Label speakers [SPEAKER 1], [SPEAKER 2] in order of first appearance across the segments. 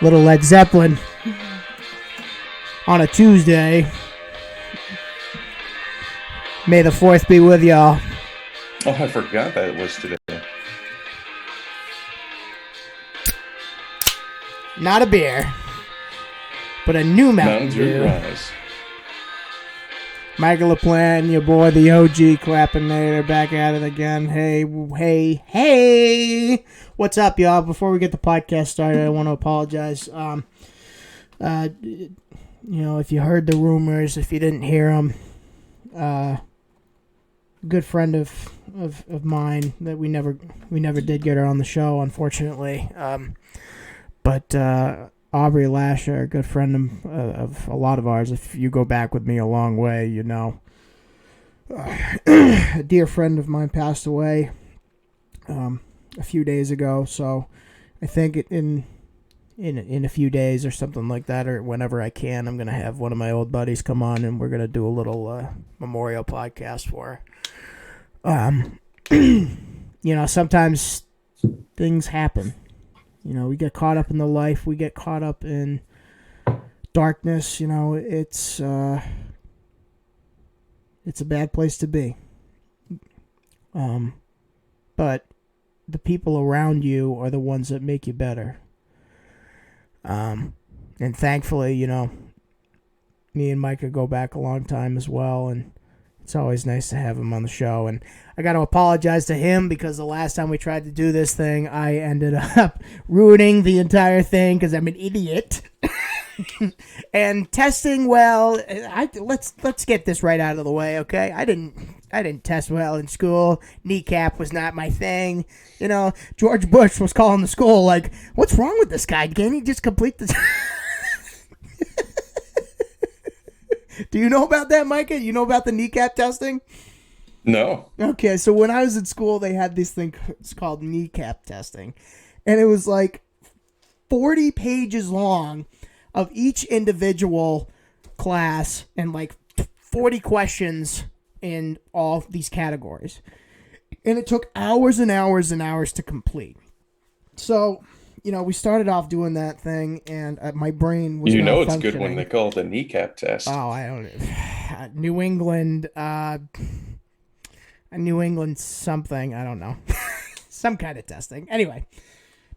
[SPEAKER 1] Little Led Zeppelin on a Tuesday. May the 4th be with y'all.
[SPEAKER 2] Oh, I forgot that it was today.
[SPEAKER 1] Not a beer, but a new Mountain Dew.
[SPEAKER 2] Rise.
[SPEAKER 1] Michael LaPlante, your boy, the OG Clappinator, back at it again. Hey. What's up, y'all? Before we get the podcast started, I want to apologize. If you heard the rumors, if you didn't hear them, good friend of mine that we never did get her on the show, unfortunately. But Aubrey Lasher, a good friend of a lot of ours, if you go back with me a long way, you know. A dear friend of mine passed away a few days ago, so I think in a few days or something like that, or whenever I can, I'm going to have one of my old buddies come on, and we're going to do a little memorial podcast for her. Sometimes things happen. We get caught up in the life. We get caught up in darkness. It's a bad place to be. But the people around you are the ones that make you better. And thankfully, me and Micah go back a long time as well, and it's always nice to have him on the show. And I got to apologize to him because the last time we tried to do this thing, I ended up ruining the entire thing because I'm an idiot. And testing well, let's get this right out of the way, okay? I didn't test well in school. Kneecap was not my thing. George Bush was calling the school like, "What's wrong with this guy? Can't he just complete this?" Do you know about that, Micah? You know about the kneecap testing?
[SPEAKER 2] No.
[SPEAKER 1] Okay, so when I was in school, they had this thing, it's called kneecap testing. And it was like 40 pages long of each individual class and like 40 questions in all these categories. And it took hours and hours and hours to complete. So, we started off doing that thing, and my brain was
[SPEAKER 2] it's good when they call it a kneecap test.
[SPEAKER 1] Oh, I don't know. New England something, I don't know. Some kind of testing. Anyway,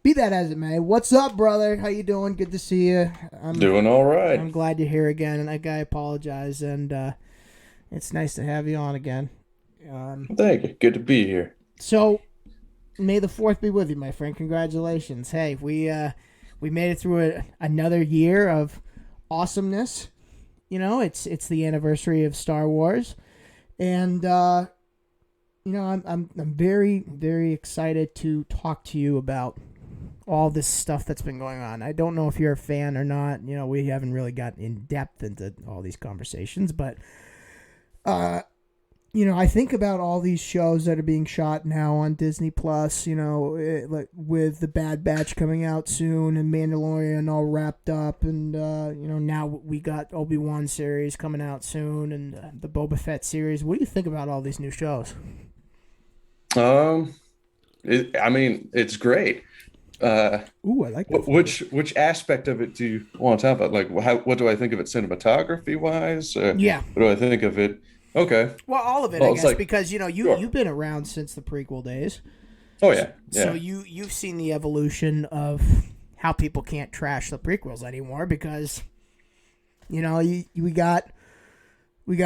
[SPEAKER 1] be that as it may. What's up, brother? How you doing? Good to see you. I'm
[SPEAKER 2] doing all right.
[SPEAKER 1] I'm glad you're here again, and I apologize, and it's nice to have you on again.
[SPEAKER 2] Thank you. Good to be here.
[SPEAKER 1] So, May the 4th be with you, my friend. Congratulations. Hey, we made it through another year of awesomeness. It's the anniversary of Star Wars, and I'm very, very excited to talk to you about all this stuff that's been going on. I don't know if you're a fan or not. We haven't really gotten in depth into all these conversations, but I think about all these shows that are being shot now on Disney Plus, with The Bad Batch coming out soon and Mandalorian all wrapped up. And, now we got Obi-Wan series coming out soon and the Boba Fett series. What do you think about all these new shows?
[SPEAKER 2] It's great.
[SPEAKER 1] Ooh, I like that.
[SPEAKER 2] Which aspect of it do you want to talk about? Like, what do I think of it cinematography-wise?
[SPEAKER 1] Yeah.
[SPEAKER 2] What do I think of it? Okay.
[SPEAKER 1] Well, all of it, I guess, because you've been around since the prequel days.
[SPEAKER 2] Oh yeah.
[SPEAKER 1] So you've seen the evolution of how people can't trash the prequels anymore because we got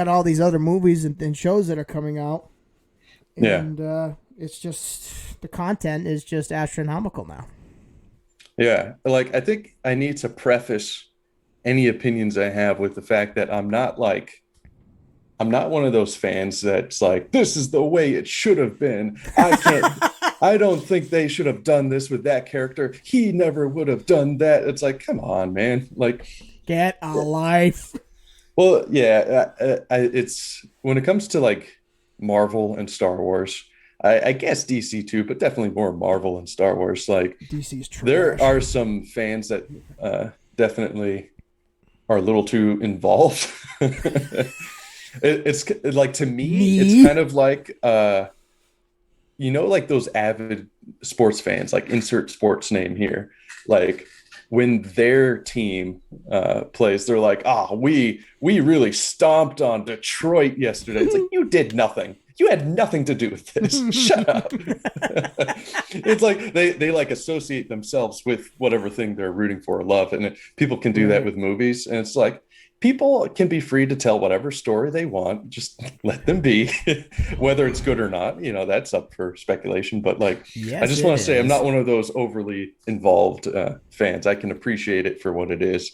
[SPEAKER 1] all these other movies and shows that are coming out, and it's just the content is just astronomical now.
[SPEAKER 2] Yeah, like I think I need to preface any opinions I have with the fact that I'm not one of those fans that's like, this is the way it should have been. I don't think they should have done this with that character. He never would have done that. It's like, come on, man. Like,
[SPEAKER 1] get a life.
[SPEAKER 2] Well, yeah, it's when it comes to like Marvel and Star Wars, I guess DC too, but definitely more Marvel and Star Wars. Like,
[SPEAKER 1] DC's trash.
[SPEAKER 2] There are some fans that definitely are a little too involved. It's like, to me, it's kind of like, like those avid sports fans, like insert sports name here. Like when their team plays, they're like, "Ah, we really stomped on Detroit yesterday." It's like, you did nothing. You had nothing to do with this. Shut up. It's like they like associate themselves with whatever thing they're rooting for or love, and people can do that
[SPEAKER 1] Right.
[SPEAKER 2] with movies, and it's like people can be free to tell whatever story they want. Just let them be. Whether it's good or not, that's up for speculation. But like, I
[SPEAKER 1] Yes,
[SPEAKER 2] just
[SPEAKER 1] it
[SPEAKER 2] want to say I'm
[SPEAKER 1] is.
[SPEAKER 2] not one of those overly involved fans. I can appreciate it for what it is.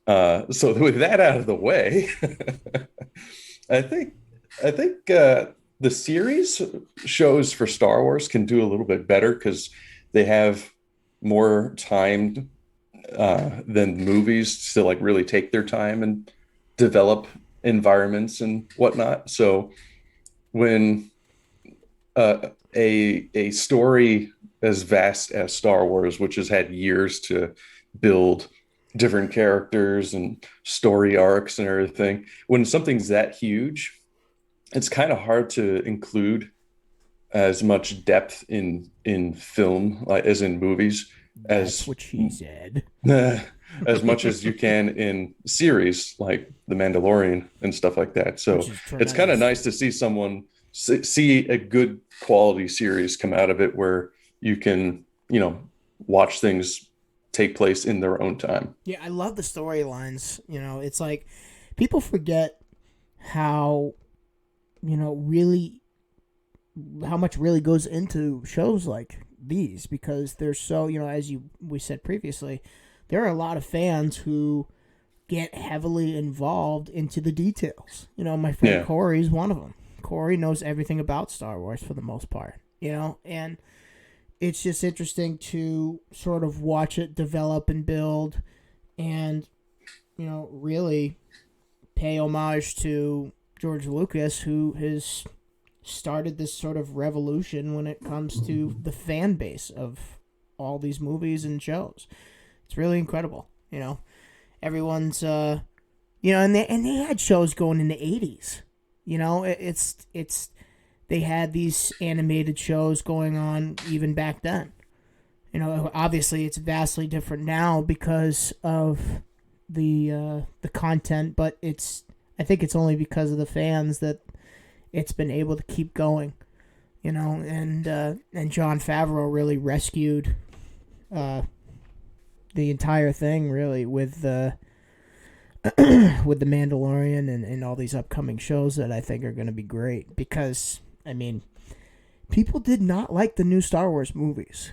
[SPEAKER 2] So with that out of the way, I think I think the series shows for Star Wars can do a little bit better because they have more time than movies to like really take their time and develop environments and whatnot. So when a story as vast as Star Wars, which has had years to build different characters and story arcs and everything, when something's that huge, it's kind of hard to include as much depth in film like as in movies
[SPEAKER 1] That's
[SPEAKER 2] as
[SPEAKER 1] what she said.
[SPEAKER 2] as much as you can in series like The Mandalorian and stuff like that.
[SPEAKER 1] Which
[SPEAKER 2] So
[SPEAKER 1] is
[SPEAKER 2] it's kind of
[SPEAKER 1] tremendous.
[SPEAKER 2] nice to see someone see a good quality series come out of it where you can, watch things take place in their own time.
[SPEAKER 1] Yeah, I love the storylines. It's like people forget how, really how much really goes into shows like these because they're so, as we said previously, there are a lot of fans who get heavily involved into the details. My friend
[SPEAKER 2] Yeah.
[SPEAKER 1] Corey's one of them. Corey knows everything about Star Wars for the most part, and it's just interesting to sort of watch it develop and build and, really pay homage to George Lucas, who has started this sort of revolution when it comes to the fan base of all these movies and shows. It's really incredible. Everyone's and they had shows going in the 80s. It's they had these animated shows going on even back then. Obviously it's vastly different now because of the content, but I think it's only because of the fans that it's been able to keep going. And Jon Favreau really rescued the entire thing really with the with the Mandalorian and all these upcoming shows that I think are going to be great because people did not like the new Star Wars movies.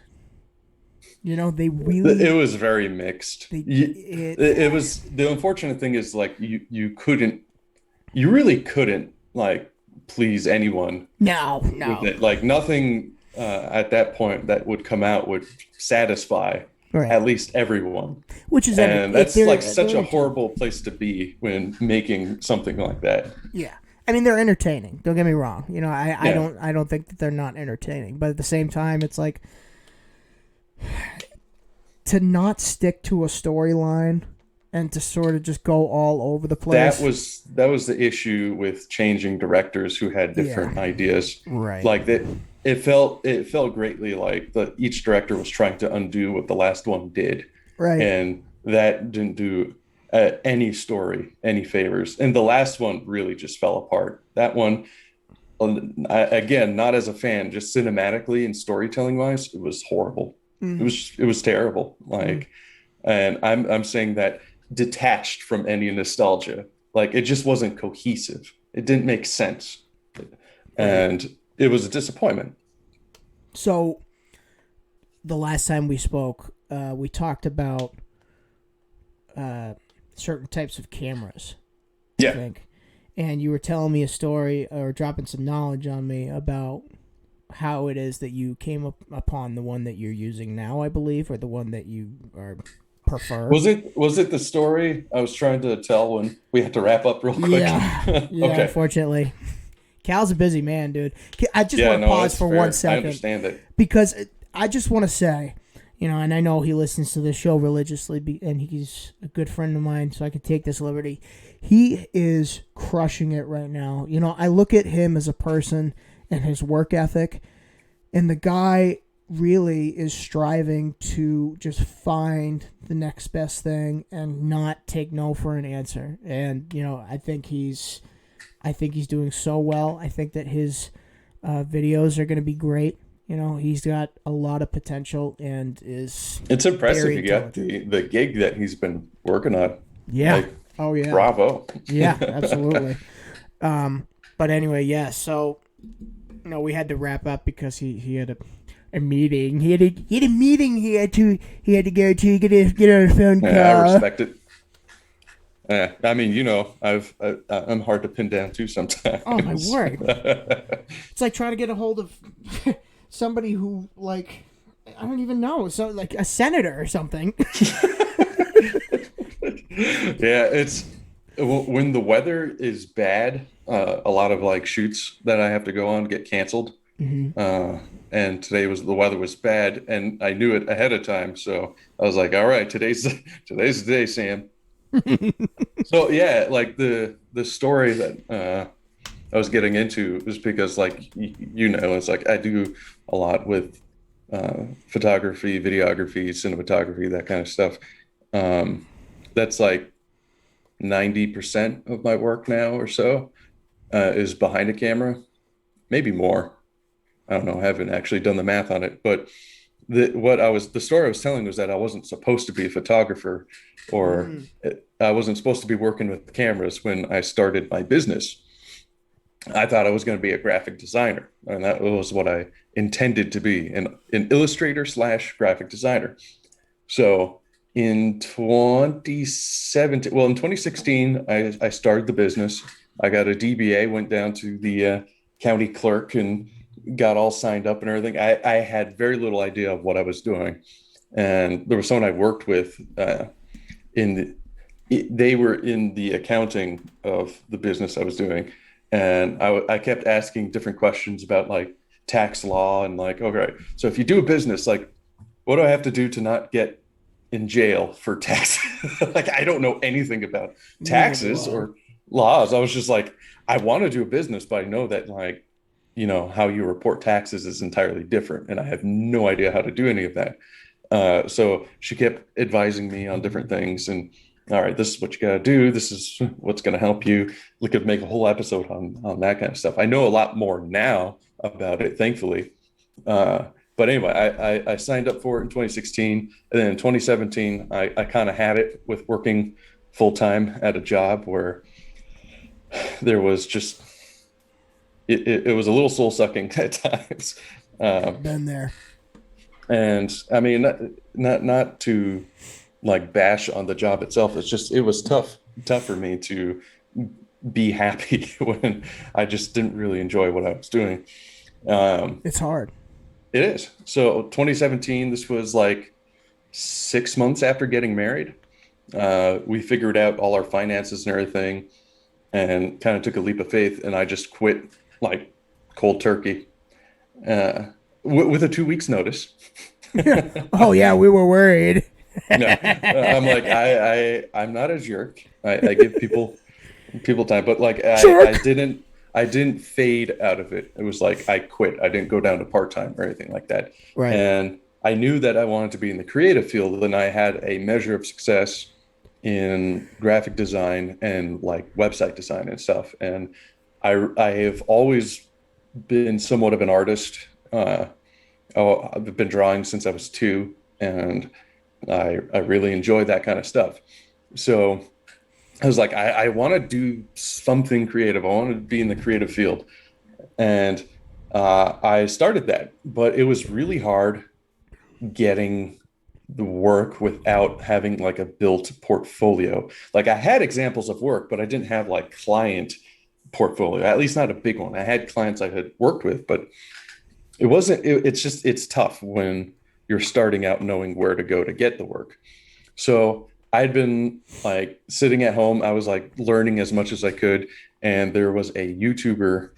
[SPEAKER 1] They really
[SPEAKER 2] It was very mixed.
[SPEAKER 1] they
[SPEAKER 2] It was the unfortunate thing is like you really couldn't like please anyone with
[SPEAKER 1] no
[SPEAKER 2] it. Like nothing at that point that would come out would satisfy
[SPEAKER 1] right,
[SPEAKER 2] at least everyone.
[SPEAKER 1] which is
[SPEAKER 2] And
[SPEAKER 1] if
[SPEAKER 2] that's like
[SPEAKER 1] they're
[SPEAKER 2] such a horrible place to be when making something like that.
[SPEAKER 1] yeah. They're entertaining. Don't get me wrong. I
[SPEAKER 2] Yeah.
[SPEAKER 1] don't think that they're not entertaining, but at the same time, it's like to not stick to a storyline and to sort of just go all over the place.
[SPEAKER 2] That was the issue with changing directors who had different ideas.
[SPEAKER 1] Right.
[SPEAKER 2] Like that it felt greatly like each director was trying to undo what the last one did.
[SPEAKER 1] Right.
[SPEAKER 2] And that didn't do any story any favors. And the last one really just fell apart. That one, again, not as a fan, just cinematically and storytelling wise, it was horrible. It was terrible. Like, and I'm saying that detached from any nostalgia. Like it just wasn't cohesive. It didn't make sense, and it was a disappointment.
[SPEAKER 1] So the last time we spoke, we talked about certain types of cameras. I
[SPEAKER 2] Yeah.
[SPEAKER 1] think, and you were telling me a story or dropping some knowledge on me about how it is that you came upon the one that you're using now, I believe, or the one that you are prefer.
[SPEAKER 2] Was it the story I was trying to tell when we had to wrap up real quick?
[SPEAKER 1] Yeah, yeah.
[SPEAKER 2] Okay.
[SPEAKER 1] Unfortunately, Cal's a busy man, dude. I just
[SPEAKER 2] Yeah,
[SPEAKER 1] want to
[SPEAKER 2] no,
[SPEAKER 1] pause
[SPEAKER 2] that's
[SPEAKER 1] for
[SPEAKER 2] fair.
[SPEAKER 1] 1
[SPEAKER 2] I
[SPEAKER 1] second
[SPEAKER 2] understand it.
[SPEAKER 1] because I just want to say, and I know he listens to this show religiously, and he's a good friend of mine, so I can take this liberty. He is crushing it right now. I look at him as a person and his work ethic, and the guy really is striving to just find the next best thing and not take no for an answer. And I think he's doing so well. I think that his videos are going to be great. He's got a lot of potential and is
[SPEAKER 2] It's impressive
[SPEAKER 1] very
[SPEAKER 2] he got
[SPEAKER 1] intelligent.
[SPEAKER 2] the gig that he's been working on.
[SPEAKER 1] Yeah.
[SPEAKER 2] Like,
[SPEAKER 1] Oh yeah.
[SPEAKER 2] bravo.
[SPEAKER 1] Yeah. Absolutely. But anyway, yeah. So we had to wrap up because he had a meeting. He had a meeting he had to go to get on a phone
[SPEAKER 2] Yeah, I
[SPEAKER 1] call.
[SPEAKER 2] respect it. Yeah, I mean, I'm hard to pin down too
[SPEAKER 1] Oh my
[SPEAKER 2] sometimes.
[SPEAKER 1] word! It's like trying to get a hold of somebody who like I don't even know, so like a senator or something.
[SPEAKER 2] Yeah, it's when the weather is bad, a lot of like shoots that I have to go on get canceled.
[SPEAKER 1] Hmm.
[SPEAKER 2] Uh, and the weather was bad, and I knew it ahead of time, so I was like, all right, today's the day, Sam. So yeah, like the story that I was getting into was because like it's like I do a lot with photography, videography, cinematography, that kind of stuff. Um, that's like 90% of my work now or so is behind a camera, maybe more. I don't know. I haven't actually done the math on it, but the story I was telling was that I wasn't supposed to be a photographer, or
[SPEAKER 1] Mm.
[SPEAKER 2] I wasn't supposed to be working with cameras when I started my business. I thought I was going to be a graphic designer, and that was what I intended to be, an illustrator slash graphic designer. So in 2017, well, in 2016, I started the business. I got a DBA, went down to the county clerk and got all signed up and everything. I had very little idea of what I was doing. And there was someone I worked with in they were in the accounting of the business I was doing. And I kept asking different questions about like tax law and like, okay, so if you do a business, like, what do I have to do to not get in jail for tax? Like, I don't know anything about
[SPEAKER 1] Neither do
[SPEAKER 2] taxes
[SPEAKER 1] I.
[SPEAKER 2] or laws. I was just like, I want to do a business, but I know that like, how you report taxes is entirely different. And I have no idea how to do any of that. So she kept advising me on different things. And all right, this is what you got to do. This is what's going to help you. We could make a whole episode on that kind of stuff. I know a lot more now about it, thankfully. Uh, but anyway, I signed up for it in 2016. And then in 2017, I kind of had it with working full time at a job where there was just, it was a little soul sucking at times. Um,
[SPEAKER 1] Been there.
[SPEAKER 2] and I mean, not to like bash on the job itself. It's just, it was tough for me to be happy when I just didn't really enjoy what I was doing. Um,
[SPEAKER 1] It's hard.
[SPEAKER 2] it is. So 2017, this was like 6 months after getting married. We figured out all our finances and everything and kind of took a leap of faith. And I just quit like cold turkey uh, with a 2 weeks notice.
[SPEAKER 1] Oh yeah, we were worried.
[SPEAKER 2] No, I'm like, I'm not a jerk. I give people time, but like
[SPEAKER 1] Jerk.
[SPEAKER 2] I didn't fade out of it. It was like I quit. I didn't go down to part-time or anything like that.
[SPEAKER 1] Right.
[SPEAKER 2] And I knew that I wanted to be in the creative field, and I had a measure of success in graphic design and like website design and stuff. And I have always been somewhat of an artist. I've been drawing since I was two, and I really enjoy that kind of stuff. So I was like, I want to do something creative. I want to be in the creative field. And I started that, but it was really hard getting the work without having like a built portfolio. Like I had examples of work, but I didn't have like client portfolio, at least not a big one. I had clients I had worked with, but it's just, it's tough when you're starting out knowing where to go to get the work. So I'd been like sitting at home. I was like learning as much as I could. And there was a YouTuber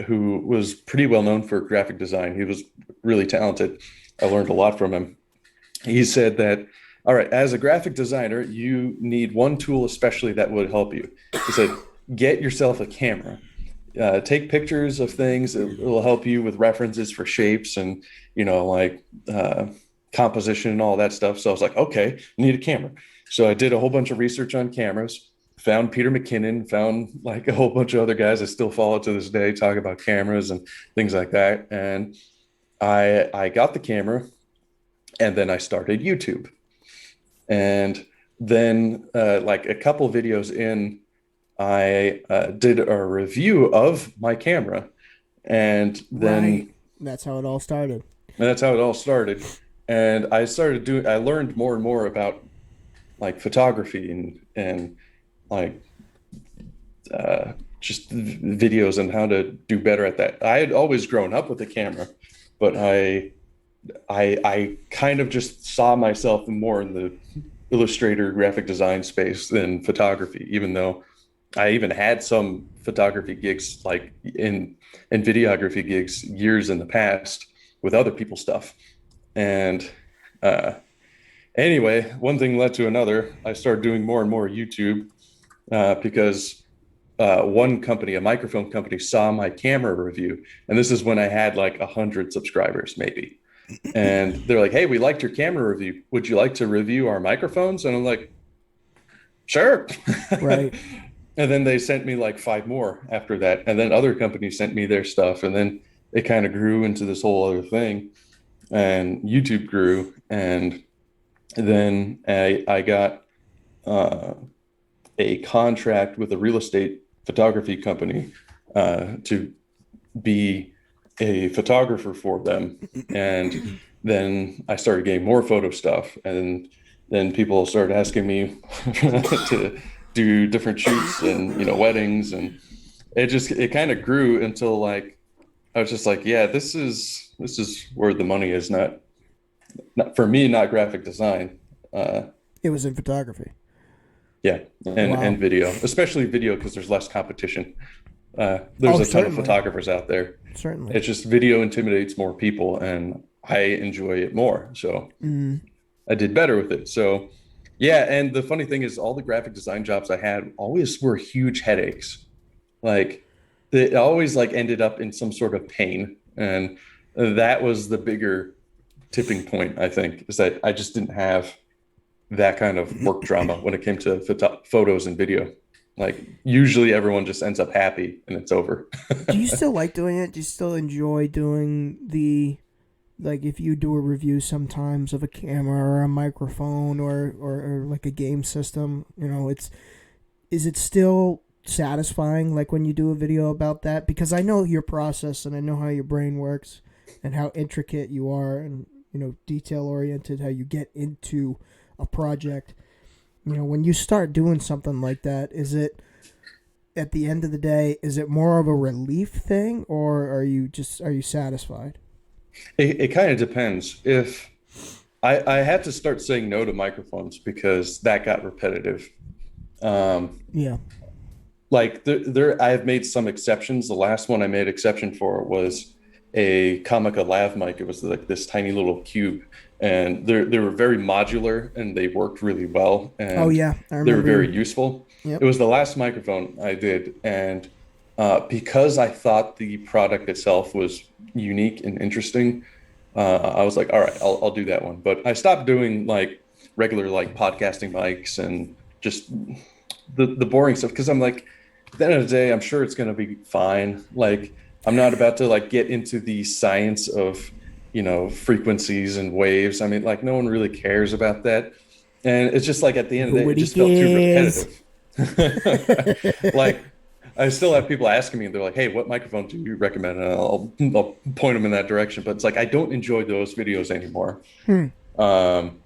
[SPEAKER 2] who was pretty well known for graphic design. He was really talented. I learned a lot from him. He said that, all right, as a graphic designer, you need one tool especially that would help you. He said, get yourself a camera. take pictures of things. It will help you with references for shapes and, like composition and all that stuff. So I was like, okay, I need a camera. So I did a whole bunch of research on cameras, found Peter McKinnon, found like a whole bunch of other guys I still follow to this day, talk about cameras and things like that. And I got the camera, and then I started YouTube. And then like a couple videos in, I did a review of my camera, and
[SPEAKER 1] Right.
[SPEAKER 2] then
[SPEAKER 1] That's how it all started.
[SPEAKER 2] that's how it all started. And I learned more and more about like photography and like just videos and how to do better at that. I had always grown up with a camera, but I kind of just saw myself more in the illustrator graphic design space than photography, even though I even had some photography gigs like in videography gigs years in the past with other people's stuff. And uh, anyway, one thing led to another. I started doing more and more YouTube because one company, a microphone company, saw my camera review, and this is when I had like 100 subscribers, maybe. And they're like, "Hey, we liked your camera review. Would you like to review our microphones?" And I'm like, "Sure."
[SPEAKER 1] Right.
[SPEAKER 2] And then they sent me like five more after that, and then other companies sent me their stuff, and then it kind of grew into this whole other thing. And YouTube grew, and then I got uh, a contract with a real estate photography company to be a photographer for them. And then I started getting more photo stuff. And then people started asking me to do different shoots and, weddings. And it kind of grew until like, I was just like, yeah, this is where the money is, not for me, not graphic design.
[SPEAKER 1] It was in photography.
[SPEAKER 2] Yeah, and
[SPEAKER 1] Wow.
[SPEAKER 2] video, especially video, because there's less competition. There's
[SPEAKER 1] Oh,
[SPEAKER 2] a ton of
[SPEAKER 1] certainly.
[SPEAKER 2] photographers out there.
[SPEAKER 1] Certainly.
[SPEAKER 2] It's just video intimidates more people, and I enjoy it more. So
[SPEAKER 1] Mm.
[SPEAKER 2] I did better with it. So yeah, and the funny thing is, all the graphic design jobs I had always were huge headaches. Like it always like ended up in some sort of pain, and that was the bigger tipping point. I think is that I just didn't have that kind of work drama when it came to photos and video. Like usually everyone just ends up happy and it's over.
[SPEAKER 1] Do you still like doing it? Do you still enjoy doing the, like, if you do a review sometimes of a camera or a microphone or like a game system, is it still satisfying like when you do a video about that? Because I know your process and I know how your brain works and how intricate you are and detail oriented, how you get into a project. When you start doing something like that, is it, at the end of the day, is it more of a relief thing, or are you satisfied?
[SPEAKER 2] It kind of depends. If I had to start saying no to microphones because that got repetitive. Um,
[SPEAKER 1] Yeah.
[SPEAKER 2] like I have made some exceptions. The last one I made exception for was a Comica lav mic. It was like this tiny little cube, and they were very modular and they worked really well,
[SPEAKER 1] Oh
[SPEAKER 2] and
[SPEAKER 1] yeah, I
[SPEAKER 2] they were
[SPEAKER 1] remember
[SPEAKER 2] very
[SPEAKER 1] you.
[SPEAKER 2] useful. It
[SPEAKER 1] Yep.
[SPEAKER 2] was the last microphone I did, and because I thought the product itself was unique and interesting, I was like, all right, I'll do that one. But I stopped doing like regular like podcasting mics and just the boring stuff because I'm like, at the end of the day, I'm sure it's going to be fine. Like, I'm not about to like get into the science of, frequencies and waves. I mean, like, no one really cares about that. And it's just like at the end of the day, it
[SPEAKER 1] Nobody
[SPEAKER 2] just felt too
[SPEAKER 1] cares.
[SPEAKER 2] repetitive. Like, I still have people asking me, they're like, hey, what microphone do you recommend? And I'll point them in that direction. But it's like, I don't enjoy those videos anymore.
[SPEAKER 1] Hmm.
[SPEAKER 2] Um,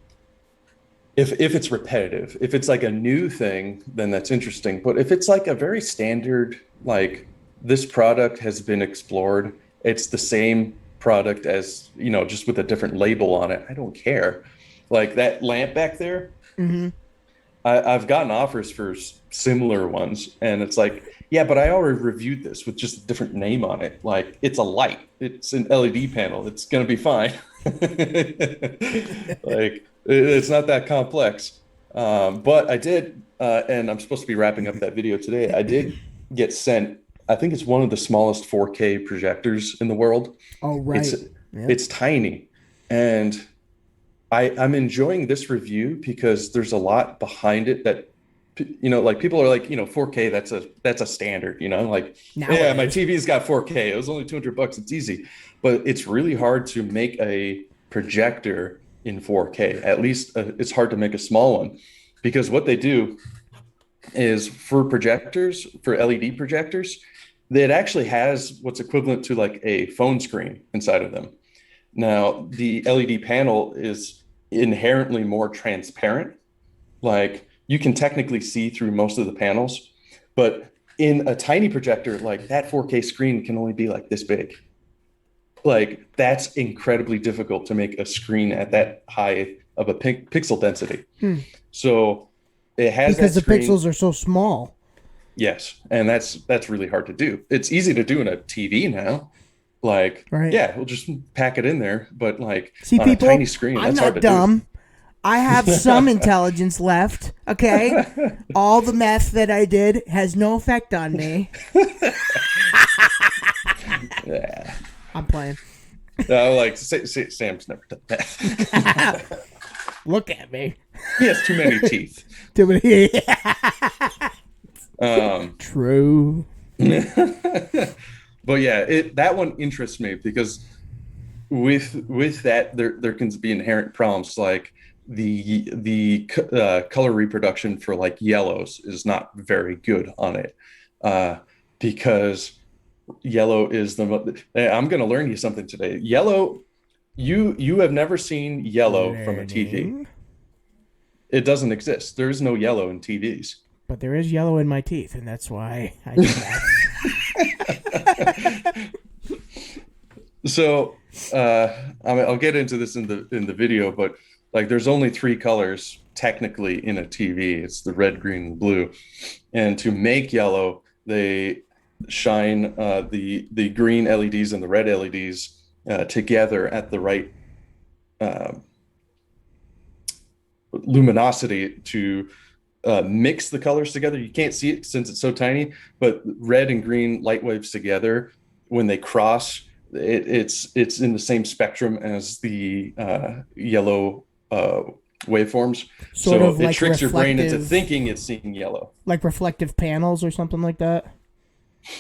[SPEAKER 2] if it's repetitive, if it's like a new thing, then that's interesting. But if it's like a very standard, like this product has been explored, it's the same product as, just with a different label on it. I don't care. Like that lamp back there,
[SPEAKER 1] Mm-hmm.
[SPEAKER 2] I've gotten offers for similar ones, and it's like, yeah, but I already reviewed this with just a different name on it. Like it's a light, it's an LED panel, it's gonna be fine. Like it's not that complex. But I did, and I'm supposed to be wrapping up that video today. I did get sent I think it's one of the smallest 4K projectors in the world.
[SPEAKER 1] Oh,
[SPEAKER 2] It's
[SPEAKER 1] right. Yep.
[SPEAKER 2] it's tiny, and I'm enjoying this review because there's a lot behind it that like people are like, 4K, that's a standard, like, yeah, my
[SPEAKER 1] Nowadays.
[SPEAKER 2] TV's got 4K. It was only $200. It's easy. But it's really hard to make a projector in 4K. At least it's hard to make a small one because what they do is for projectors, for LED projectors, it actually has what's equivalent to like a phone screen inside of them. Now, the LED panel is inherently more transparent. Like you can technically see through most of the panels, but in a tiny projector, like that 4K screen can only be like this big. Like that's incredibly difficult to make a screen at that high of a pixel density.
[SPEAKER 1] Hmm.
[SPEAKER 2] So it has
[SPEAKER 1] Because
[SPEAKER 2] that
[SPEAKER 1] the
[SPEAKER 2] screen.
[SPEAKER 1] pixels are so small.
[SPEAKER 2] Yes, and that's really hard to do. It's easy to do in a TV now. Like,
[SPEAKER 1] Right.
[SPEAKER 2] yeah, we'll just pack it in there, but like
[SPEAKER 1] See,
[SPEAKER 2] on a tiny
[SPEAKER 1] people,
[SPEAKER 2] screen,
[SPEAKER 1] I'm
[SPEAKER 2] that's hard
[SPEAKER 1] not
[SPEAKER 2] to do.
[SPEAKER 1] dumb. I have some intelligence left, okay? All the meth that I did has no effect on me.
[SPEAKER 2] Yeah.
[SPEAKER 1] I'm playing.
[SPEAKER 2] Like Sam's never done that.
[SPEAKER 1] Look at me.
[SPEAKER 2] He has too many teeth.
[SPEAKER 1] Too many.
[SPEAKER 2] Um,
[SPEAKER 1] True.
[SPEAKER 2] but yeah, that one interests me because with that there can be inherent problems like the color reproduction for like yellows is not very good on it because yellow is I'm going to learn you something today. Yellow, you have never seen yellow from a TV.
[SPEAKER 1] Learning.
[SPEAKER 2] It doesn't exist. There is no yellow in TVs.
[SPEAKER 1] But there is yellow in my teeth, and that's why I do that.
[SPEAKER 2] So I'll get into this in the video, but like there's only three colors technically in a TV. It's the red, green, and blue. And to make yellow, they shine the green LEDs and the red LEDs together at the right uh, luminosity to mix the colors together. You can't see it since it's so tiny, but red and green light waves together, when they cross, it's in the same spectrum as the yellow waveforms.
[SPEAKER 1] Sort
[SPEAKER 2] So
[SPEAKER 1] of
[SPEAKER 2] it
[SPEAKER 1] like
[SPEAKER 2] tricks your brain into
[SPEAKER 1] reflective,
[SPEAKER 2] thinking it's seeing yellow.
[SPEAKER 1] like reflective panels or something like that.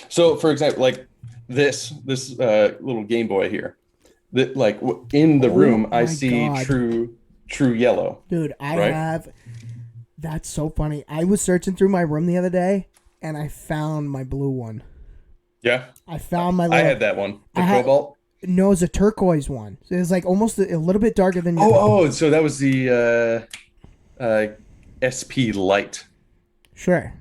[SPEAKER 2] So, for example, like this little Game Boy here, that like in the
[SPEAKER 1] Oh
[SPEAKER 2] room, I
[SPEAKER 1] my
[SPEAKER 2] see
[SPEAKER 1] god,
[SPEAKER 2] true yellow,
[SPEAKER 1] dude! I
[SPEAKER 2] right?
[SPEAKER 1] have. That's so funny. I was searching through my room the other day, and I found my blue one.
[SPEAKER 2] Yeah,
[SPEAKER 1] I found my
[SPEAKER 2] I
[SPEAKER 1] little.
[SPEAKER 2] had that one, the
[SPEAKER 1] I had
[SPEAKER 2] Cobalt.
[SPEAKER 1] no, it's a turquoise one. So it was like almost a little bit darker than your.
[SPEAKER 2] Oh, so that was the SP Lite.
[SPEAKER 1] Sure.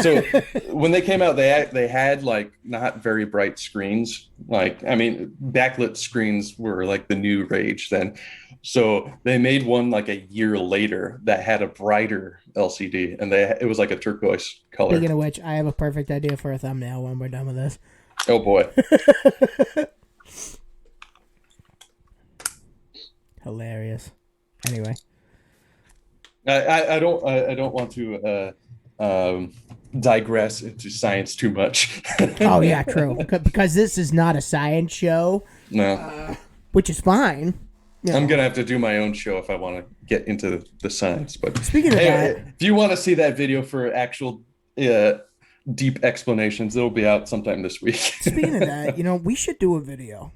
[SPEAKER 2] So when they came out, they had like not very bright screens. Like, I mean, backlit screens were like the new rage then. So they made one like a year later that had a brighter LCD, and it was like a turquoise color.
[SPEAKER 1] Speaking of which, I have a perfect idea for a thumbnail when we're done with this.
[SPEAKER 2] Oh boy.
[SPEAKER 1] Hilarious. Anyway,
[SPEAKER 2] I don't want to digress into science too much.
[SPEAKER 1] oh yeah, true. Because this is not a science show,
[SPEAKER 2] No,
[SPEAKER 1] which is fine. You
[SPEAKER 2] I'm
[SPEAKER 1] know.
[SPEAKER 2] gonna have to do my own show if I want to get into the science. But
[SPEAKER 1] Speaking of
[SPEAKER 2] anyway,
[SPEAKER 1] that,
[SPEAKER 2] if you want to see that video for actual deep explanations, it'll be out sometime this week.
[SPEAKER 1] speaking of that, we should do a video.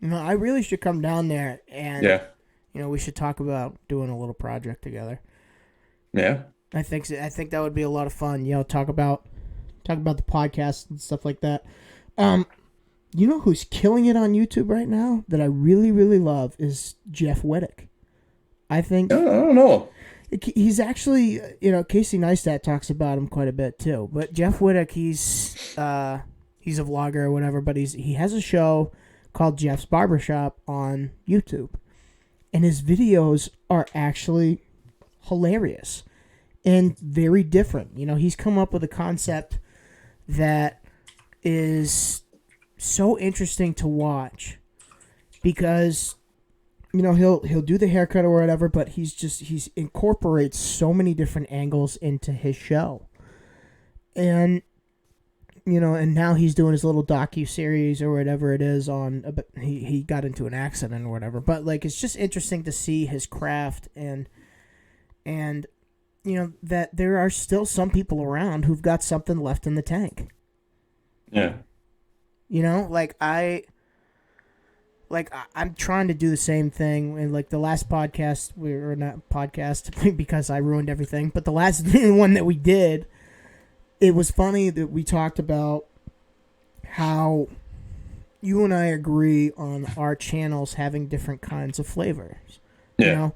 [SPEAKER 1] I really should come down there and
[SPEAKER 2] Yeah,
[SPEAKER 1] we should talk about doing a little project together.
[SPEAKER 2] yeah.
[SPEAKER 1] I think that would be a lot of fun. Talk about the podcast and stuff like that. You know who's killing it on YouTube right now that I really, really love is Jeff Wittick. I think
[SPEAKER 2] I don't know.
[SPEAKER 1] he's actually, Casey Neistat talks about him quite a bit too. But Jeff Wittick, he's a vlogger or whatever, but he has a show called Jeff's Barbershop on YouTube, and his videos are actually hilarious and very different. He's come up with a concept that is so interesting to watch because he'll do the haircut or whatever, but he's incorporates so many different angles into his show. And and now he's doing his little docu-series or whatever it is on, he got into an accident or whatever. But, like, it's just interesting to see his craft and that there are still some people around who've got something left in the tank.
[SPEAKER 2] Yeah.
[SPEAKER 1] I'm trying to do the same thing. And like the last podcast, or not podcast because I ruined everything, but the last one that we did, it was funny that we talked about how you and I agree on our channels having different kinds of flavors.
[SPEAKER 2] Yeah.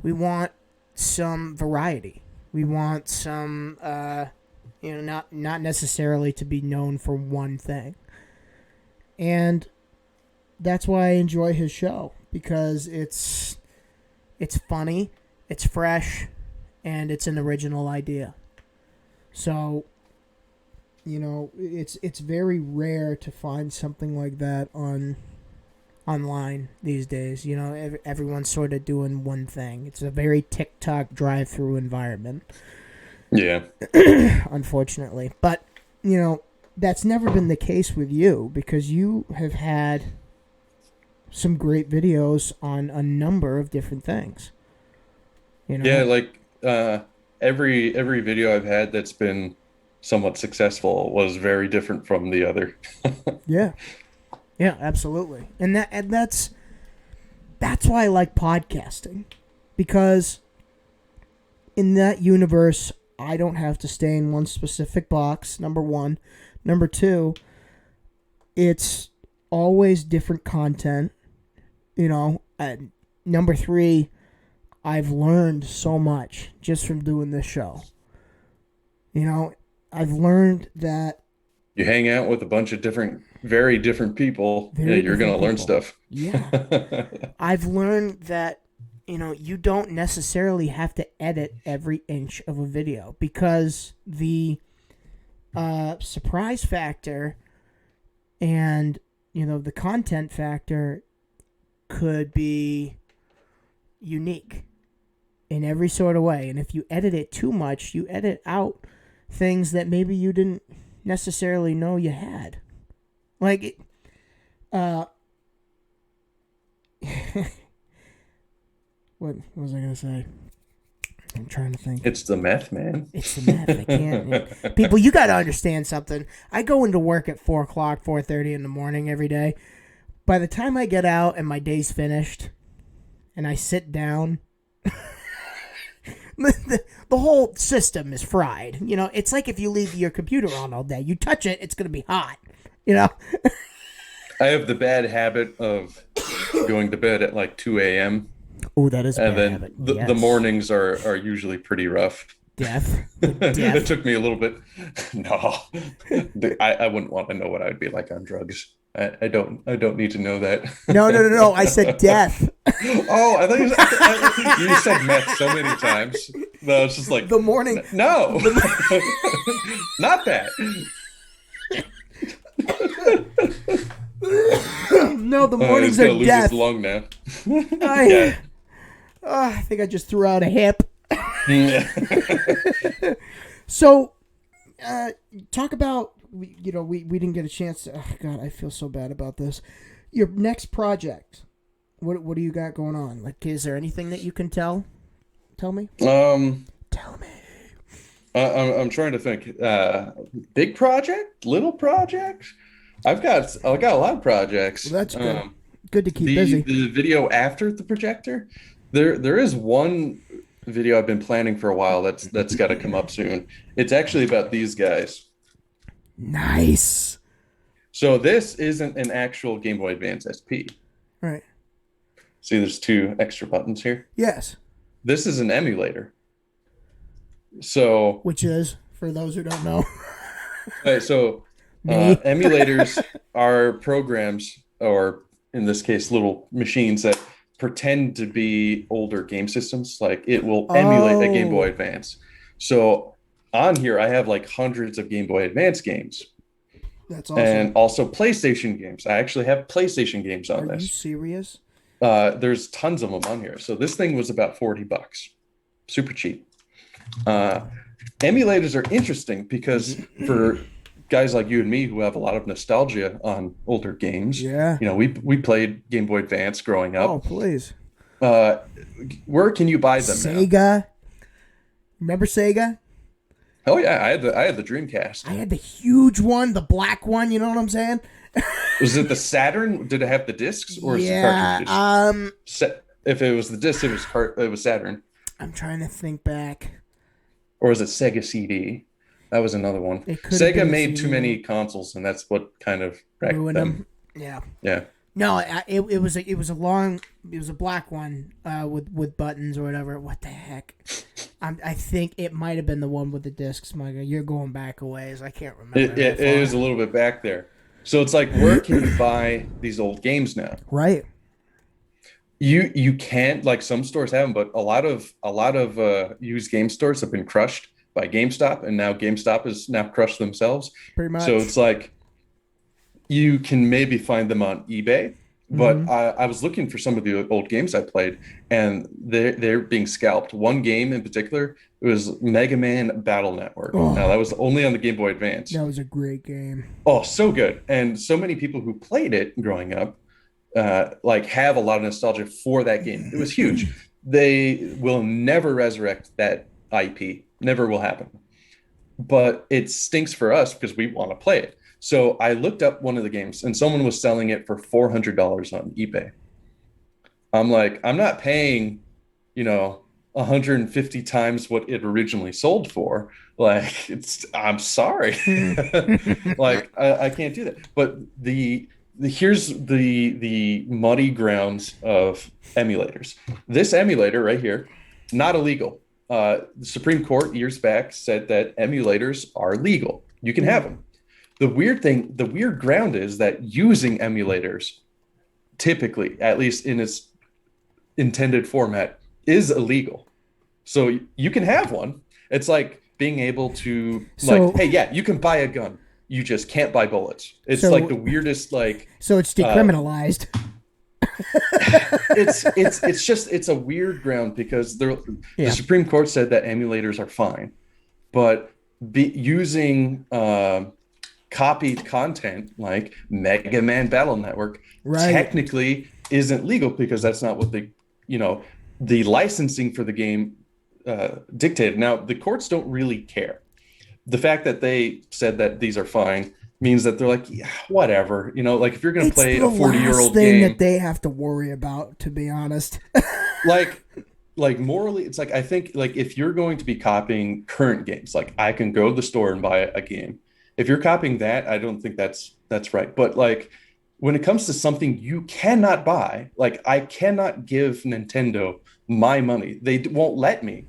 [SPEAKER 1] We want some variety. We want some, not necessarily to be known for one thing. And that's why I enjoy his show, because it's funny, it's fresh, and it's an original idea. So, it's very rare to find something like that online these days. Everyone's sort of doing one thing. It's a very TikTok drive-through environment.
[SPEAKER 2] Yeah.
[SPEAKER 1] Unfortunately. But, that's never been the case with you, because you have had some great videos on a number of different things.
[SPEAKER 2] Yeah, like every video I've had that's been somewhat successful was very different from the other.
[SPEAKER 1] Yeah. Yeah, absolutely. And that's why I like podcasting, because in that universe I don't have to stay in one specific box, number one. Number two, it's always different content. And number three, I've learned so much just from doing this show. I've learned that
[SPEAKER 2] You hang out with a bunch of very different people, you're going to learn stuff.
[SPEAKER 1] Yeah. I've learned that, you don't necessarily have to edit every inch of a video, because the surprise factor and, the content factor could be unique in every sort of way. And if you edit it too much, you edit out things that maybe you didn't necessarily know you had. Like, what was I going to say? I'm trying to think.
[SPEAKER 2] It's the meth, man.
[SPEAKER 1] It's the meth. I can't. People, you got to understand something. I go into work at 4 o'clock, 4:30 in the morning every day. By the time I get out and my day's finished and I sit down, the whole system is fried. It's like if you leave your computer on all day. You touch it, it's going to be hot.
[SPEAKER 2] I have the bad habit of going to bed at like 2 a.m.
[SPEAKER 1] Oh, that is a
[SPEAKER 2] and
[SPEAKER 1] bad
[SPEAKER 2] then
[SPEAKER 1] habit.
[SPEAKER 2] the mornings are usually pretty rough.
[SPEAKER 1] Death.
[SPEAKER 2] It took me a little bit. No, I wouldn't want to know what I'd be like on drugs. I don't need to know that.
[SPEAKER 1] No. I said death.
[SPEAKER 2] Oh, I thought you said meth so many times. No, it's just like
[SPEAKER 1] the morning.
[SPEAKER 2] No, not that.
[SPEAKER 1] No, the mornings
[SPEAKER 2] he's
[SPEAKER 1] are
[SPEAKER 2] lose
[SPEAKER 1] death.
[SPEAKER 2] his lung now.
[SPEAKER 1] Yeah. I think I just threw out a hip. So, talk about, we didn't get a chance to, oh God, I feel so bad about this. Your next project, what do you got going on? Like, is there anything that you can tell me? Tell me.
[SPEAKER 2] I'm trying to think. Big project, little project. I've got a lot of projects.
[SPEAKER 1] Well, that's good. Good to keep busy.
[SPEAKER 2] The video after the projector, there is one video I've been planning for a while that's got to come up soon. It's actually about these guys.
[SPEAKER 1] Nice.
[SPEAKER 2] So this isn't an actual Game Boy Advance SP.
[SPEAKER 1] Right.
[SPEAKER 2] See, there's 2 extra buttons here.
[SPEAKER 1] Yes.
[SPEAKER 2] This is an emulator. So,
[SPEAKER 1] which is, for those who don't know.
[SPEAKER 2] Okay, so emulators are programs, or in this case, little machines that pretend to be older game systems. Like, it will emulate a Game Boy Advance. So on here, I have like hundreds of Game Boy Advance games.
[SPEAKER 1] That's awesome.
[SPEAKER 2] And also PlayStation games. I actually have PlayStation games on this.
[SPEAKER 1] Are you serious?
[SPEAKER 2] There's tons of them on here. So this thing was about $40. Super cheap. Emulators are interesting because for guys like you and me who have a lot of nostalgia on older games.
[SPEAKER 1] Yeah.
[SPEAKER 2] We played Game Boy Advance growing
[SPEAKER 1] Oh,
[SPEAKER 2] up.
[SPEAKER 1] please.
[SPEAKER 2] Uh, where can you buy them now?
[SPEAKER 1] Sega. Remember Sega?
[SPEAKER 2] Oh yeah, I had the Dreamcast.
[SPEAKER 1] I had the huge one, the black one. You know what I'm saying?
[SPEAKER 2] Was it the Saturn? Did it have the discs or is it
[SPEAKER 1] Yeah.
[SPEAKER 2] cartridges? If it was the disc, it was Saturn.
[SPEAKER 1] I'm trying to think back.
[SPEAKER 2] Or was it Sega CD? That was another one.
[SPEAKER 1] It could have been
[SPEAKER 2] Sega
[SPEAKER 1] the
[SPEAKER 2] made too
[SPEAKER 1] CD
[SPEAKER 2] many consoles, and that's what kind of wrecked
[SPEAKER 1] ruined
[SPEAKER 2] them.
[SPEAKER 1] them. Yeah.
[SPEAKER 2] Yeah.
[SPEAKER 1] No, it was a black one with buttons or whatever. What the heck? I think it might have been the one with the discs, Micah. You're going back a ways. I can't remember.
[SPEAKER 2] It is a little bit back there. So it's like, where can you buy these old games now?
[SPEAKER 1] Right.
[SPEAKER 2] You can't, like, some stores have them, but a lot of used game stores have been crushed by GameStop, and now GameStop is now crushed themselves.
[SPEAKER 1] Pretty much.
[SPEAKER 2] So it's like you can maybe find them on eBay, but I was looking for some of the old games I played, and they're being scalped. One game in particular, it was Mega Man Battle Network.
[SPEAKER 1] Oh.
[SPEAKER 2] Now that was only on the Game Boy Advance.
[SPEAKER 1] That was a great game.
[SPEAKER 2] Oh, so good. And so many people who played it growing up like have a lot of nostalgia for that game. It was huge. They will never resurrect that IP. Never will happen. But it stinks for us because we want to play it. So I looked up one of the games and someone was selling it for $400 on eBay. I'm like, I'm not paying, 150 times what it originally sold for. Like, I'm sorry. Like, I can't do that. But here's the muddy grounds of emulators. This emulator right here, not illegal. The Supreme Court years back said that emulators are legal. You can have them. The weird ground is that using emulators, typically, at least in its intended format, is illegal. So you can have one. It's like being able to, hey, yeah, you can buy a gun. You just can't buy bullets. It's like the weirdest, like.
[SPEAKER 1] So it's decriminalized.
[SPEAKER 2] It's a weird ground because the Supreme Court said that emulators are fine, but using copied content like Mega Man Battle Network technically isn't legal because that's not what the licensing for the game dictated. Now the courts don't really care. The fact that they said that these are fine means that they're like, yeah, whatever, like if you're going to play a 40-year-old game
[SPEAKER 1] that they have to worry about, to be honest.
[SPEAKER 2] like morally, it's like, I think, like, if you're going to be copying current games, like I can go to the store and buy a game. If you're copying that, I don't think that's right. But like when it comes to something you cannot buy, like I cannot give Nintendo my money. They won't let me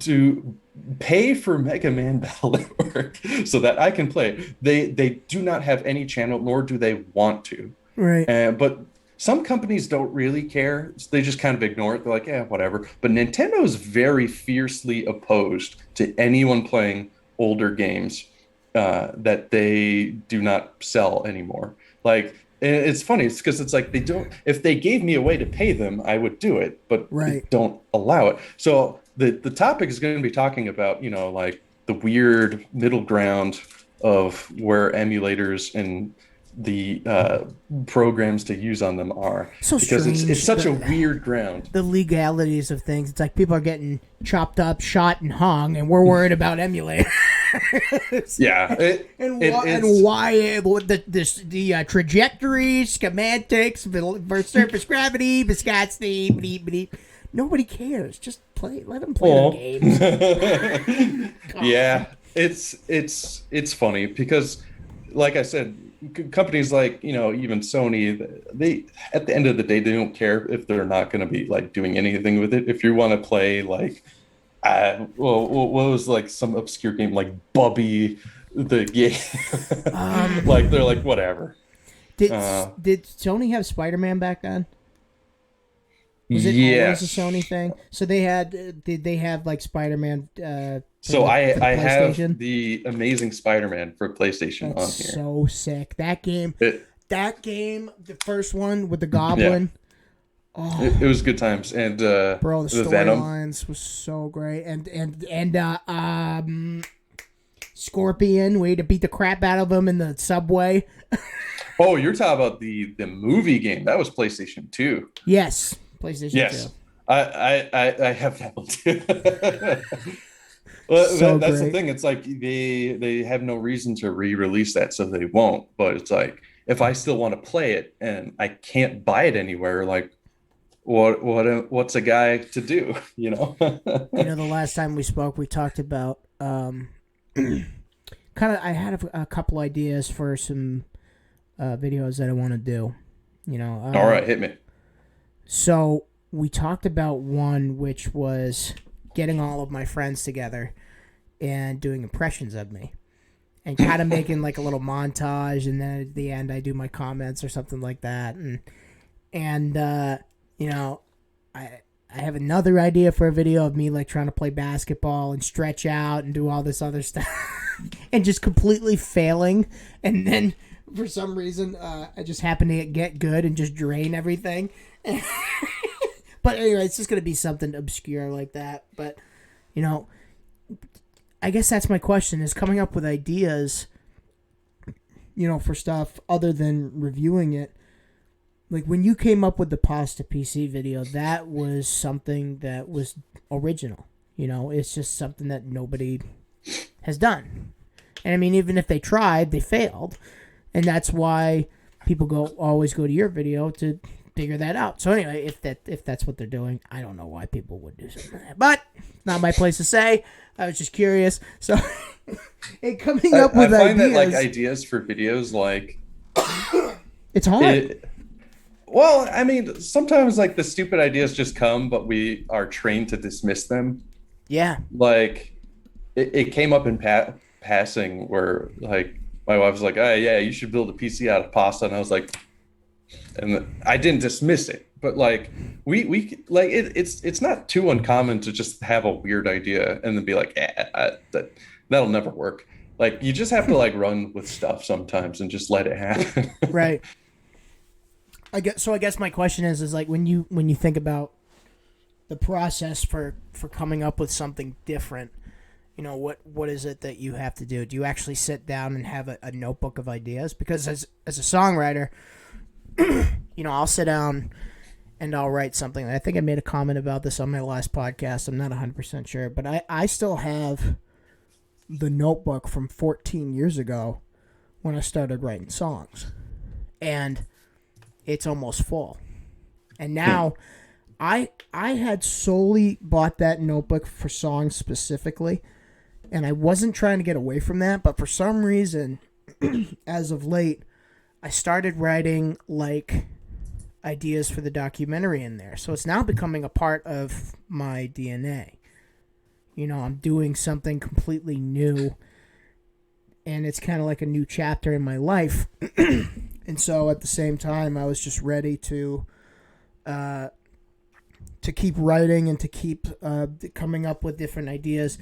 [SPEAKER 2] to pay for Mega Man Battle Network so that I can play. They do not have any channel, nor do they want to.
[SPEAKER 1] Right.
[SPEAKER 2] But some companies don't really care. They just kind of ignore it. They're like, yeah, whatever. But Nintendo is very fiercely opposed to anyone playing older games that they do not sell anymore. Like, and it's funny. It's because it's like they don't. If they gave me a way to pay them, I would do it. But they don't allow it. So the topic is going to be talking about, like the weird middle ground of where emulators and the programs to use on them are.
[SPEAKER 1] So
[SPEAKER 2] because
[SPEAKER 1] strange,
[SPEAKER 2] it's such a weird ground.
[SPEAKER 1] The legalities of things. It's like people are getting chopped up, shot, and hung, and we're worried about emulators.
[SPEAKER 2] Yeah.
[SPEAKER 1] And why the trajectory, schematics, surface gravity, Viscosity, nobody cares. Just play. Let them play the games.
[SPEAKER 2] Yeah, it's funny because, like I said, companies like even Sony, they at the end of the day they don't care if they're not going to be like doing anything with it. If you want to play like what was like some obscure game like Bubby the game, like they're like whatever.
[SPEAKER 1] Did Sony have Spider-Man back then? Was it always a Sony thing? So they had did they have like Spider-Man?
[SPEAKER 2] So I have the Amazing Spider-Man for PlayStation on here.
[SPEAKER 1] So sick. That game, the first one with the Goblin.
[SPEAKER 2] Yeah. Oh, it was good times, and
[SPEAKER 1] bro, the storylines was so great, and Scorpion, way to beat the crap out of him in the subway.
[SPEAKER 2] Oh, you're talking about the movie game. That was PlayStation 2.
[SPEAKER 1] Yes, PlayStation 2.
[SPEAKER 2] Yes. I have that one too. Well,
[SPEAKER 1] So
[SPEAKER 2] that's the
[SPEAKER 1] great.
[SPEAKER 2] thing. It's like they have no reason to re-release that, so they won't. But it's like if I still want to play it and I can't buy it anywhere, like what's a guy to do? You know?
[SPEAKER 1] The last time we spoke, we talked about kind of. I had a couple ideas for some videos that I want to do.
[SPEAKER 2] All right, hit me.
[SPEAKER 1] So we talked about one which was getting all of my friends together and doing impressions of me and kind of making like a little montage, and then at the end I do my comments or something like that. And I have another idea for a video of me like trying to play basketball and stretch out and do all this other stuff and just completely failing, and then for some reason I just happen to get good and just drain everything. But anyway, it's just going to be something obscure like that. But, I guess that's my question, is coming up with ideas, for stuff other than reviewing it. Like when you came up with the Pasta PC video, that was something that was original. It's just something that nobody has done. And I mean, even if they tried, they failed. And that's why people always go to your video to figure that out. So anyway, if that's what they're doing, I don't know why people would do something like that. But it's not my place to say. I was just curious. So and coming up with
[SPEAKER 2] I find
[SPEAKER 1] ideas,
[SPEAKER 2] that like ideas for videos, like
[SPEAKER 1] it's hard.
[SPEAKER 2] Well, I mean, sometimes like the stupid ideas just come, but we are trained to dismiss them.
[SPEAKER 1] Yeah.
[SPEAKER 2] Like it came up in passing where like my wife was like, "Oh yeah, you should build a PC out of pasta," and I was like, and I didn't dismiss it, but like we like it's not too uncommon to just have a weird idea and then be like, "Yeah, that'll never work." Like you just have to like run with stuff sometimes and just let it happen.
[SPEAKER 1] Right. I guess my question is like when you think about the process for coming up with something different, what is it that you have to do? Do you actually sit down and have a notebook of ideas? Because as a songwriter, I'll sit down and I'll write something. I think I made a comment about this on my last podcast. I'm not 100% sure, but I still have the notebook from 14 years ago when I started writing songs. And it's almost full. And now I had solely bought that notebook for songs specifically, and I wasn't trying to get away from that, but for some reason as of late I started writing like ideas for the documentary in there. So it's now becoming a part of my DNA. I'm doing something completely new, and it's kind of like a new chapter in my life. And so at the same time, I was just ready to keep writing and to keep coming up with different ideas.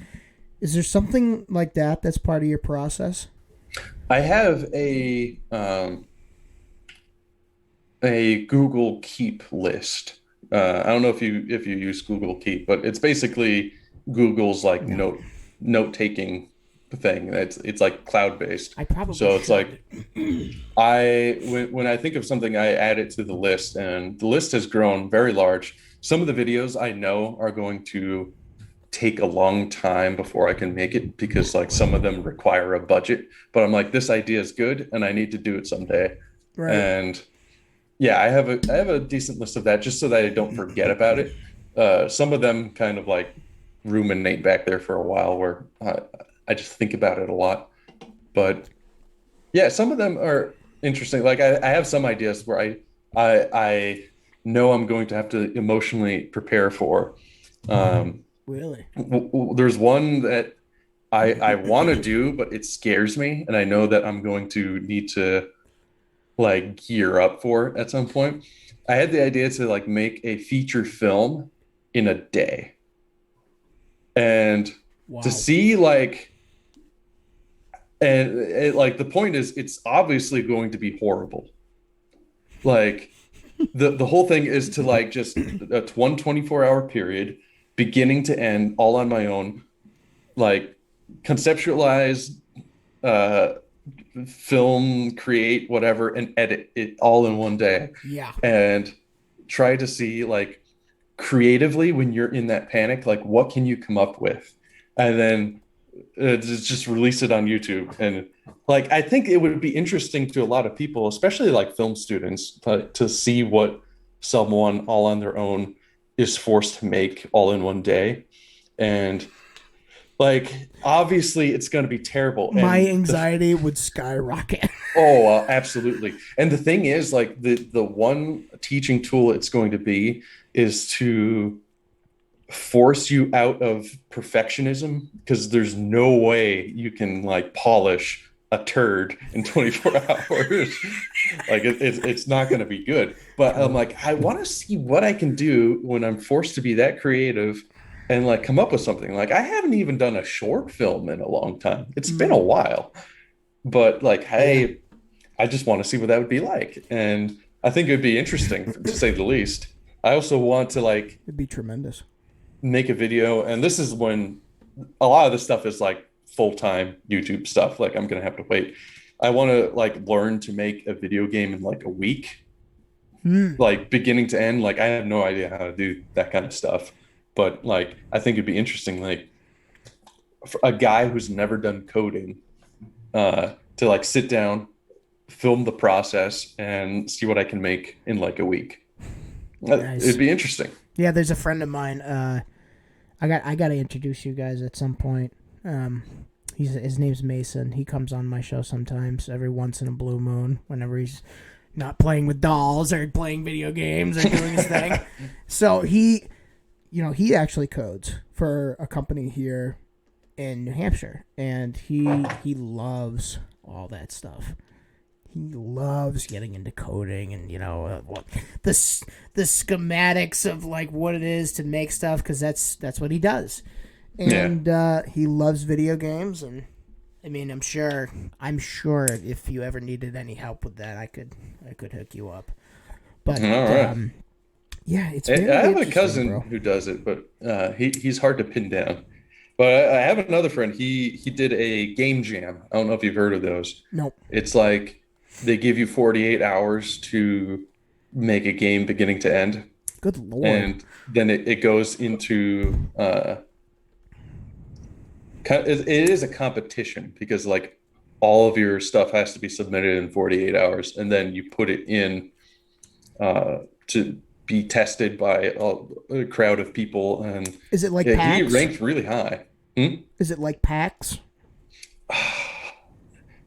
[SPEAKER 1] Is there something like that that's part of your process?
[SPEAKER 2] I have a Google Keep list. I don't know if you use Google Keep, but it's basically Google's like note taking thing. It's like cloud based.
[SPEAKER 1] I probably
[SPEAKER 2] so it's
[SPEAKER 1] should.
[SPEAKER 2] like when I think of something, I add it to the list, and the list has grown very large. Some of the videos I know are going to take a long time before I can make it because like some of them require a budget, but I'm like, this idea is good and I need to do it someday.
[SPEAKER 1] Right.
[SPEAKER 2] And yeah, I have a decent list of that just so that I don't forget about it. Some of them kind of like ruminate back there for a while where I just think about it a lot. But yeah, some of them are interesting. Like I have some ideas where I know I'm going to have to emotionally prepare for.
[SPEAKER 1] Really?
[SPEAKER 2] There's one that I want to do, but it scares me, and I know that I'm going to need to like gear up for at some point. I had the idea to like make a feature film in a day, and to see like, and like the point is, it's obviously going to be horrible. Like the whole thing is to like just it's 24-hour period, beginning to end, all on my own, like conceptualize, uh, film, create whatever, and edit it all in one day,
[SPEAKER 1] Yeah.
[SPEAKER 2] and try to see like creatively when you're in that panic, like what can you come up with, and then just release it on YouTube. And like I think it would be interesting to a lot of people, especially like film students, to see what someone all on their own is forced to make all in one day. And like obviously it's going to be terrible.
[SPEAKER 1] My
[SPEAKER 2] And
[SPEAKER 1] anxiety would skyrocket.
[SPEAKER 2] oh, absolutely. And the thing is, like the one teaching tool it's going to be is to force you out of perfectionism, because there's no way you can like polish a turd in 24 hours. Like it's not going to be good. But I'm
[SPEAKER 1] True.
[SPEAKER 2] like, I want to see what I can do when I'm forced to be that creative and like come up with something. Like I haven't even done a short film in a long time. It's been a
[SPEAKER 1] Mm,
[SPEAKER 2] while. But like,
[SPEAKER 1] yeah,
[SPEAKER 2] hey, I just want to see what that would be like. And I think it'd be interesting to say the least. I also want to like
[SPEAKER 1] it'd be tremendous.
[SPEAKER 2] make a video, and this is when a lot of this stuff is like full-time YouTube stuff. Like I'm gonna have to wait. I want to like learn to make a video game in like a week,
[SPEAKER 1] Mm,
[SPEAKER 2] like beginning to end. Like I have no idea how to do that kind of stuff, but like I think it'd be interesting, like for a guy who's never done coding, to like sit down, film the process, and see what I can make in like a week. It'd
[SPEAKER 1] nice.
[SPEAKER 2] be interesting.
[SPEAKER 1] Yeah, there's a friend of mine. I got to introduce you guys at some point. Um, his name's Mason. He comes on my show sometimes, every once in a blue moon, whenever he's not playing with dolls or playing video games or doing his thing. So he actually codes for a company here in New Hampshire, and he loves all that stuff. He loves getting into coding and what the schematics of like what it is to make stuff, because that's what he does.
[SPEAKER 2] Yeah.
[SPEAKER 1] And he loves video games. And I mean, I'm sure if you ever needed any help with that, I could hook you up. But
[SPEAKER 2] All right.
[SPEAKER 1] yeah, it's
[SPEAKER 2] I
[SPEAKER 1] very
[SPEAKER 2] have a
[SPEAKER 1] interesting,
[SPEAKER 2] cousin
[SPEAKER 1] bro.
[SPEAKER 2] who does it, but he's hard to pin down. But I have another friend. He did a game jam. I don't know if you've heard of those.
[SPEAKER 1] Nope.
[SPEAKER 2] It's like they give you 48 hours to make a game beginning to end,
[SPEAKER 1] Good lord.
[SPEAKER 2] and then it goes into it is a competition, because like all of your stuff has to be submitted in 48 hours, and then you put it in to be tested by a crowd of people. And
[SPEAKER 1] Is it like
[SPEAKER 2] yeah, he
[SPEAKER 1] PAX?
[SPEAKER 2] ranked really high. Hmm?
[SPEAKER 1] Is it like PAX?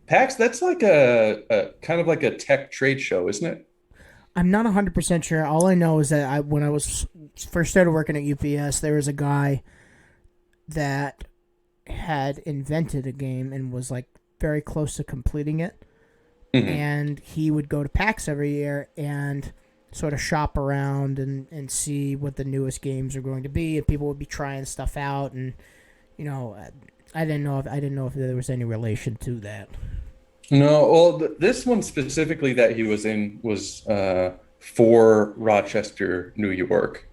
[SPEAKER 2] PAX, that's like a kind of like a tech trade show, isn't it?
[SPEAKER 1] I'm not 100% sure. All I know is that when I was first started working at UPS, there was a guy that had invented a game and was like very close to completing it.
[SPEAKER 2] Hmm.
[SPEAKER 1] And he would go to PAX every year and sort of shop around and see what the newest games are going to be. And people would be trying stuff out. And, you know, I didn't know if there was any relation to that.
[SPEAKER 2] No, well, this one specifically that he was in was for Rochester, New York.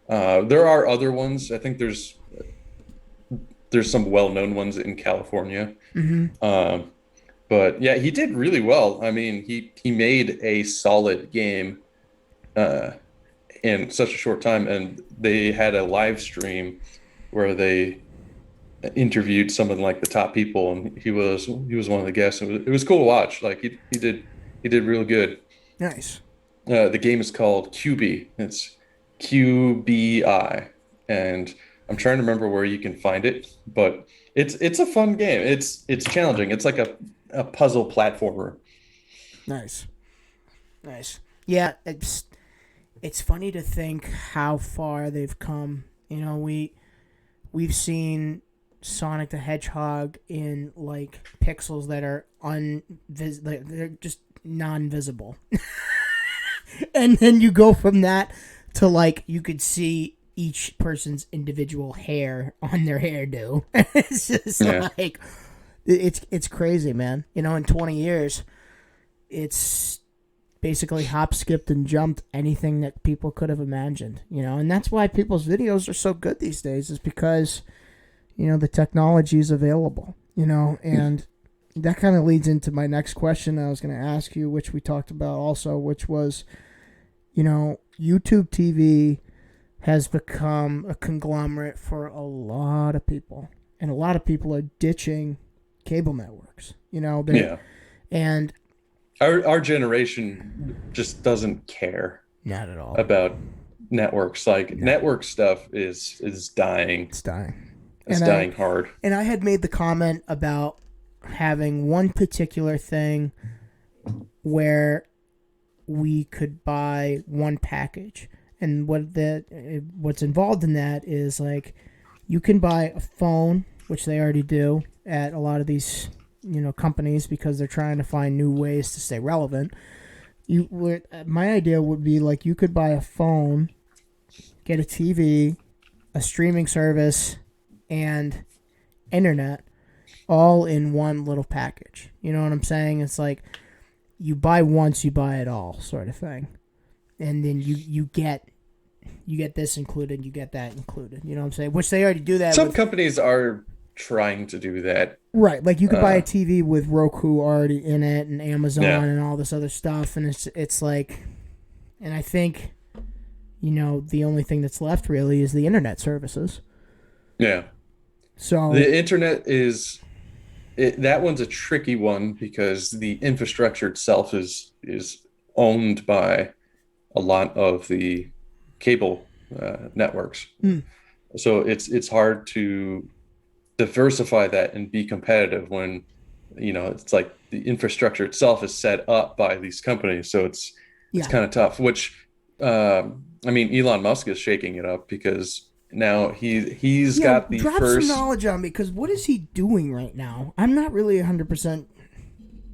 [SPEAKER 2] There are other ones. I think there's some well-known ones in California.
[SPEAKER 1] Mm-hmm.
[SPEAKER 2] Um, but yeah, he did really well. I mean, he made a solid game uh, in such a short time, and they had a live stream where they interviewed some of like the top people, and he was one of the guests. It was cool to watch. Like he did real good.
[SPEAKER 1] Nice.
[SPEAKER 2] The game is called QB. It's QBI, and I'm trying to remember where you can find it, but it's a fun game. It's challenging. It's like a puzzle platformer.
[SPEAKER 1] Nice. Nice. Yeah, it's funny to think how far they've come. We've seen Sonic the Hedgehog in like pixels that are like, they're just non-visible. And then you go from that to like you could see each person's individual hair on their hairdo. It's just
[SPEAKER 2] Yeah.
[SPEAKER 1] like it's crazy, man. In 20 years, it's basically hop, skipped, and jumped anything that people could have imagined. And that's why people's videos are so good these days, is because the technology is available. And that kind of leads into my next question I was going to ask you, which we talked about also, which was, YouTube TV has become a conglomerate for a lot of people, and a lot of people are ditching cable networks.
[SPEAKER 2] Yeah.
[SPEAKER 1] And
[SPEAKER 2] Our generation just doesn't care
[SPEAKER 1] not at all.
[SPEAKER 2] about networks. Like
[SPEAKER 1] No,
[SPEAKER 2] network stuff is dying.
[SPEAKER 1] it's dying.
[SPEAKER 2] It's
[SPEAKER 1] And
[SPEAKER 2] dying hard.
[SPEAKER 1] I had made the comment about having one particular thing where we could buy one package, and what's involved in that is like you can buy a phone, which they already do at a lot of these companies, because they're trying to find new ways to stay relevant. My idea would be like you could buy a phone, get a TV, a streaming service, and internet all in one little package. You know what I'm saying? It's like you buy once, you buy it all, sort of thing. And then you get this included, you get that included. You know what I'm saying? Which they already do that.
[SPEAKER 2] Some companies are trying to do that.
[SPEAKER 1] Right, like you could buy a TV with Roku already in it, and Amazon,
[SPEAKER 2] Yeah.
[SPEAKER 1] and all this other stuff, and it's like, and I think, the only thing that's left really is the internet services.
[SPEAKER 2] Yeah.
[SPEAKER 1] So
[SPEAKER 2] The internet that one's a tricky one because the infrastructure itself is owned by a lot of the cable networks. So it's hard to diversify that and be competitive when it's like the infrastructure itself is set up by these companies. So it's kind of tough. Which Elon Musk is shaking it up because now he's got the
[SPEAKER 1] drop
[SPEAKER 2] first
[SPEAKER 1] some knowledge on me, because what is he doing right now? I'm not really 100%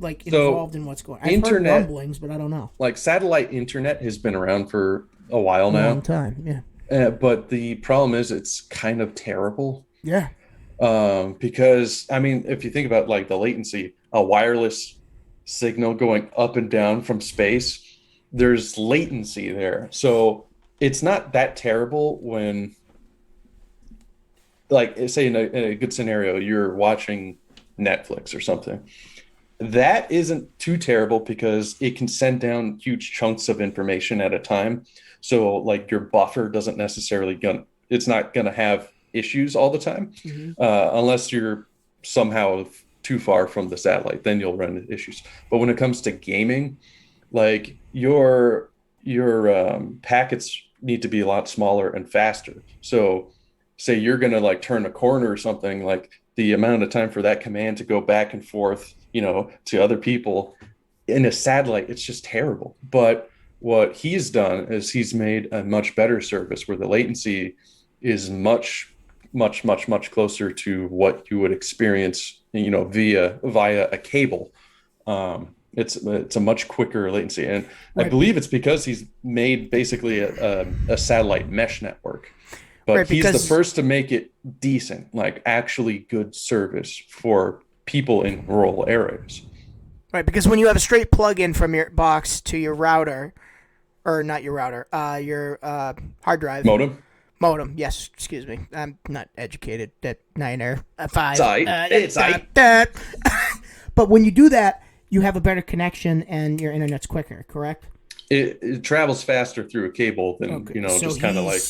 [SPEAKER 1] like involved in what's going on. I've heard rumblings, but I don't know.
[SPEAKER 2] Like satellite internet has been around for a while now.
[SPEAKER 1] A long time, yeah.
[SPEAKER 2] But the problem is it's kind of terrible.
[SPEAKER 1] Yeah.
[SPEAKER 2] Because if you think about like the latency, a wireless signal going up and down from space, there's latency there. So it's not that terrible when, like, say in a good scenario, you're watching Netflix or something. That isn't too terrible because it can send down huge chunks of information at a time. So like your buffer doesn't necessarily it's not gonna have issues all the time, unless you're somehow too far from the satellite, then you'll run into issues. But when it comes to gaming, like your packets need to be a lot smaller and faster. So say you're going to like turn a corner or something, like the amount of time for that command to go back and forth, to other people in a satellite, it's just terrible. But what he's done is he's made a much better service where the latency is much, much, much, much closer to what you would experience, via a cable. It's a much quicker latency, and right. I believe it's because he's made basically a satellite mesh network, but right, he's the first to make it decent, like actually good service for people in rural areas.
[SPEAKER 1] Right, because when you have a straight plug-in from your box to your router, or not your router, your hard drive modem. Yes, excuse me. I'm not educated at 9 or 5. It's But when you do that, you have a better connection and your internet's quicker, correct?
[SPEAKER 2] It travels faster through a cable than, so just kind of like...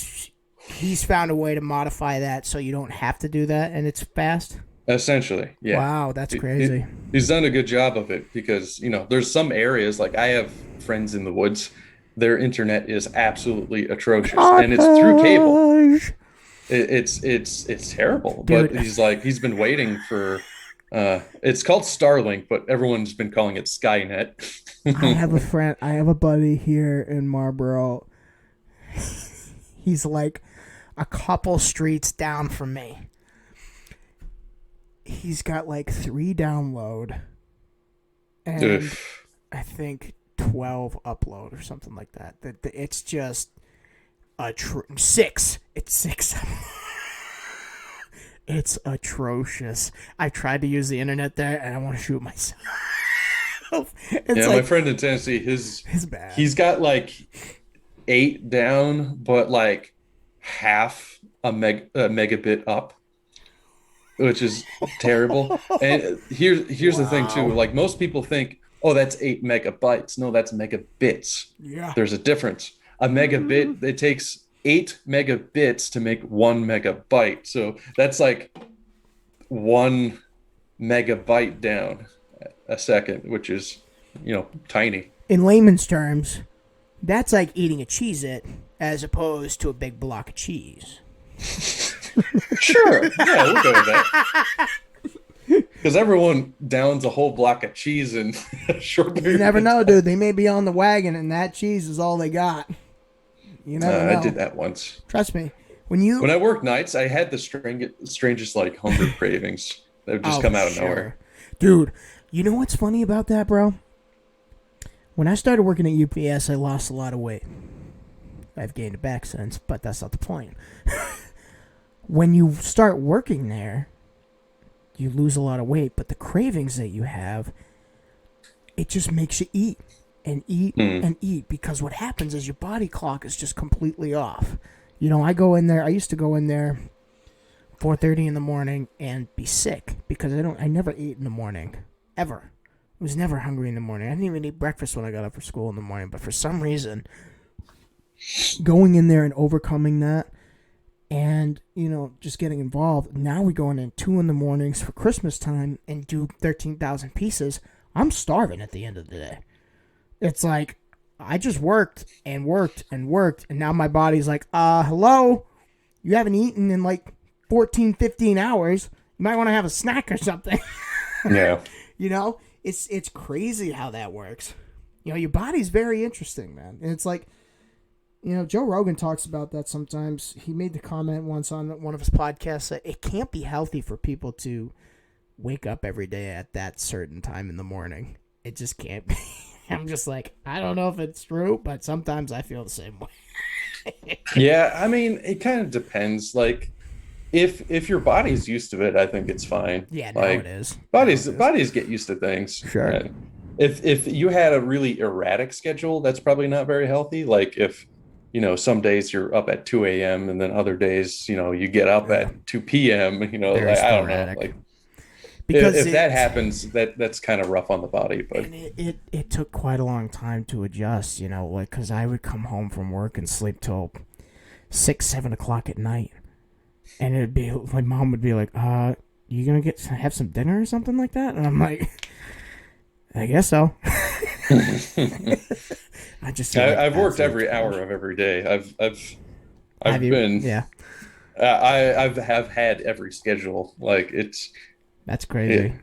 [SPEAKER 1] He's found a way to modify that so you don't have to do that and it's fast?
[SPEAKER 2] Essentially, yeah.
[SPEAKER 1] Wow, that's crazy.
[SPEAKER 2] He's done a good job of it because, there's some areas, like I have friends in the woods, their internet is absolutely atrocious. And it's through cable. It's terrible. Dude. But he's been waiting for... it's called Starlink, but everyone's been calling it Skynet.
[SPEAKER 1] I have a buddy here in Marlboro. He's like a couple streets down from me. He's got like 3 download and I think 12 upload or something like that. It's just 6. It's 6. It's atrocious. I tried to use the internet there, and I want to shoot myself.
[SPEAKER 2] My friend in Tennessee, his bad. He's got like 8 down, but like half a megabit up. which is terrible. And here's the thing too.
[SPEAKER 1] Wow.
[SPEAKER 2] Like most people think, oh, that's 8 megabytes. No, that's megabits.
[SPEAKER 1] Yeah.
[SPEAKER 2] There's a difference. A megabit, it takes 8 megabits to make 1 megabyte. So that's like 1 megabyte down a second, which is, tiny.
[SPEAKER 1] In layman's terms, that's like eating a Cheez-It as opposed to a big block of cheese.
[SPEAKER 2] Sure. Yeah, we'll go with that. Because everyone downs a whole block of cheese in a short period.
[SPEAKER 1] You never
[SPEAKER 2] of
[SPEAKER 1] know,
[SPEAKER 2] time.
[SPEAKER 1] dude. They may be on the wagon and that cheese is all they got. You never know.
[SPEAKER 2] I did that once.
[SPEAKER 1] Trust me.
[SPEAKER 2] When I worked nights, I had the strangest like hunger cravings that would just come out of nowhere.
[SPEAKER 1] Dude, you know what's funny about that, bro? When I started working at UPS, I lost a lot of weight. I've gained it back since, but that's not the point. When you start working there, you lose a lot of weight, but the cravings that you have, it just makes you eat and eat and eat, because what happens is your body clock is just completely off. You know, I used to go in there 4:30 in the morning and be sick because I never ate in the morning, ever. I was never hungry in the morning. I didn't even eat breakfast when I got up for school in the morning, but for some reason, going in there and overcoming that and, just getting involved, now we go in at 2 in the mornings for Christmas time and do 13,000 pieces. I'm starving at the end of the day. It's like, I just worked and worked and worked, and now my body's like, hello? You haven't eaten in like 14, 15 hours. You might want to have a snack or something.
[SPEAKER 2] Yeah.
[SPEAKER 1] It's crazy how that works. Your body's very interesting, man. And it's like, Joe Rogan talks about that sometimes. He made the comment once on one of his podcasts that it can't be healthy for people to wake up every day at that certain time in the morning. It just can't be. I'm just like, I don't know if it's true, but sometimes I feel the same way.
[SPEAKER 2] Yeah, I mean, it kind of depends. Like, if your body's used to it, I think it's fine.
[SPEAKER 1] Yeah,
[SPEAKER 2] like,
[SPEAKER 1] it is.
[SPEAKER 2] Bodies get used to things.
[SPEAKER 1] Sure.
[SPEAKER 2] And if you had a really erratic schedule, that's probably not very healthy. Like if some days you're up at 2 a.m. and then other days, you get up at 2 p.m. Like, I don't know. Like, because if that happens, that's kind of rough on the body. But
[SPEAKER 1] and it took quite a long time to adjust, like, because I would come home from work and sleep till 6, 7 o'clock at night, and it'd be my mom would be like, you gonna have some dinner or something like that? And I'm like, I guess so.
[SPEAKER 2] I've worked every hour of every day. I've been
[SPEAKER 1] yeah.
[SPEAKER 2] I've had every schedule. Like
[SPEAKER 1] That's crazy.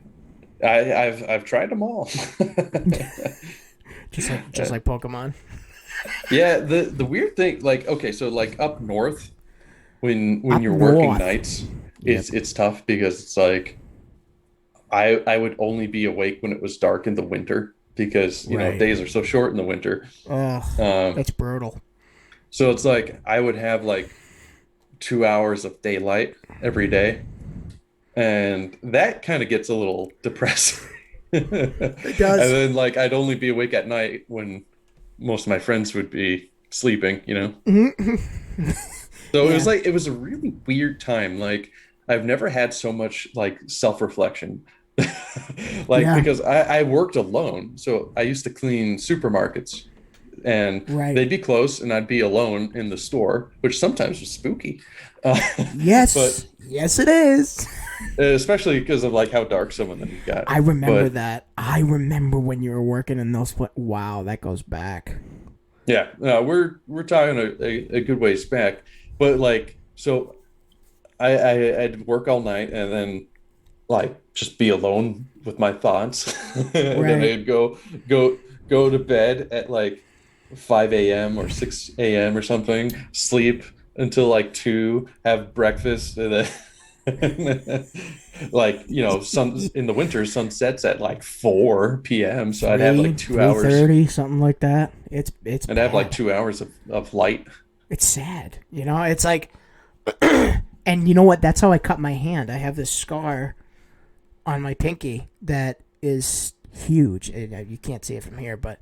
[SPEAKER 2] I've tried them all.
[SPEAKER 1] just like Pokemon.
[SPEAKER 2] Yeah, the weird thing, like, okay, so like up north, when you're
[SPEAKER 1] north.
[SPEAKER 2] working nights, it's tough because it's like I would only be awake when it was dark in the winter because days are so short in the winter.
[SPEAKER 1] That's brutal.
[SPEAKER 2] So it's like I would have like 2 hours of daylight every day, and that kind of gets a little depressing.
[SPEAKER 1] It does.
[SPEAKER 2] And then like I'd only be awake at night when most of my friends would be sleeping,
[SPEAKER 1] Mm-hmm.
[SPEAKER 2] So it was a really weird time. Like I've never had so much like self-reflection. Because I worked alone. So I used to clean supermarkets and they'd be closed and I'd be alone in the store, which sometimes was spooky.
[SPEAKER 1] Yes, it is.
[SPEAKER 2] Especially because of like how dark some of them got.
[SPEAKER 1] I remember that. I remember when you were working in those. Wow, that goes back.
[SPEAKER 2] Yeah, we're talking a good ways back, but like so, I'd work all night and then like just be alone with my thoughts, and then I'd go to bed at like 5 a.m. or 6 a.m. or something, sleep until like 2, have breakfast, and then like sun in the winter sun sets at like 4 p.m. so I'd have like 2 hours,
[SPEAKER 1] 3:30, something like that. It's
[SPEAKER 2] I'd have like 2 hours of light.
[SPEAKER 1] It's sad, it's like and you know what, that's how I cut my hand. I have this scar on my pinky that is huge. You can't see it from here, but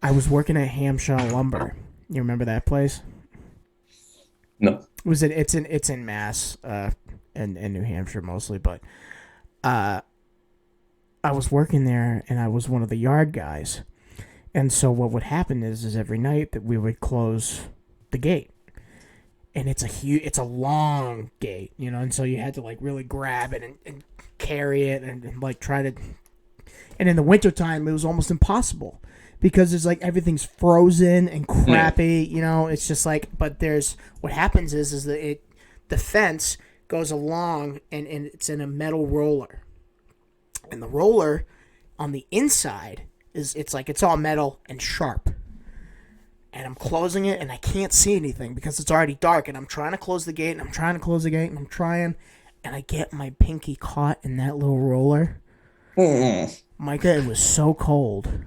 [SPEAKER 1] I was working at Hamshaw Lumber. You remember that place?
[SPEAKER 2] No.
[SPEAKER 1] It's in Mass. in New Hampshire mostly, but uh, I was working there and I was one of the yard guys. And so what would happen is every night that we would close the gate. And it's a long gate, and so you had to like really grab it and carry it and like try to. And in the wintertime, it was almost impossible because it's like everything's frozen and crappy. It's just like, but there's what happens is that the fence goes along and it's in a metal roller, and the roller on the inside it's all metal and sharp. And I'm closing it, and I can't see anything because it's already dark. And I'm trying to close the gate, and I'm trying to close the gate, and I'm trying, and I get my pinky caught in that little roller. Micah, it was so cold.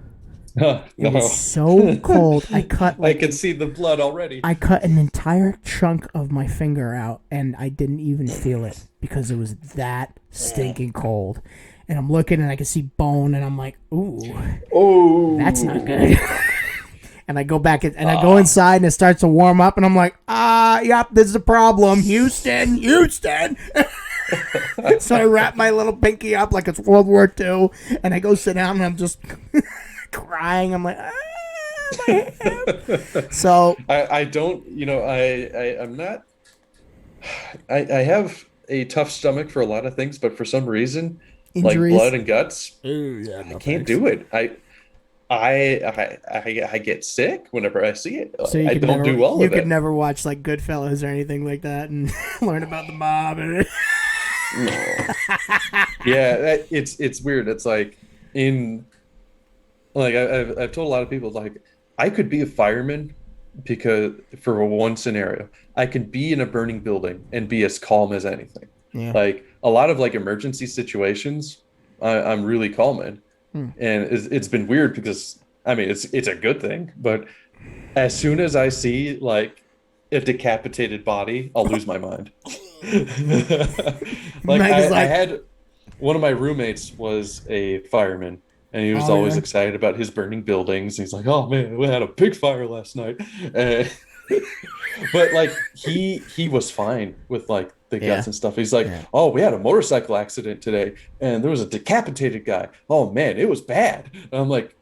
[SPEAKER 2] No.
[SPEAKER 1] It was so cold. I
[SPEAKER 2] can see the blood already.
[SPEAKER 1] I cut an entire chunk of my finger out, and I didn't even feel it because it was that stinking cold. And I'm looking, and I can see bone, and I'm like, ooh, that's not good. And I go back and I go inside and it starts to warm up and I'm like, yep, this is a problem. Houston. So I wrap my little pinky up like it's World War II and I go sit down and I'm just crying. I'm like, my hand. So
[SPEAKER 2] I don't, I'm not, I have a tough stomach for a lot of things, but for some reason,
[SPEAKER 1] injuries,
[SPEAKER 2] like blood and guts,
[SPEAKER 1] I
[SPEAKER 2] can't do it. I get sick whenever I see it.
[SPEAKER 1] So
[SPEAKER 2] I don't do well with it.
[SPEAKER 1] You could never watch like Goodfellas or anything like that and learn about the mob.
[SPEAKER 2] No. Yeah, it's weird. It's like I've told a lot of people like I could be a fireman because for one scenario, I could be in a burning building and be as calm as anything.
[SPEAKER 1] Yeah.
[SPEAKER 2] Like a lot of like emergency situations, I'm really calm in. And it's been weird because I mean it's a good thing, but as soon as I see like a decapitated body, I'll lose my mind. I had one of my roommates was a fireman, and he was always excited about his burning buildings. He's like, "Oh man, we had a big fire last night," but like he was fine with like the guts and stuff. He's like, "Oh, we had a motorcycle accident today, and there was a decapitated guy. Oh man, it was bad." And I'm like,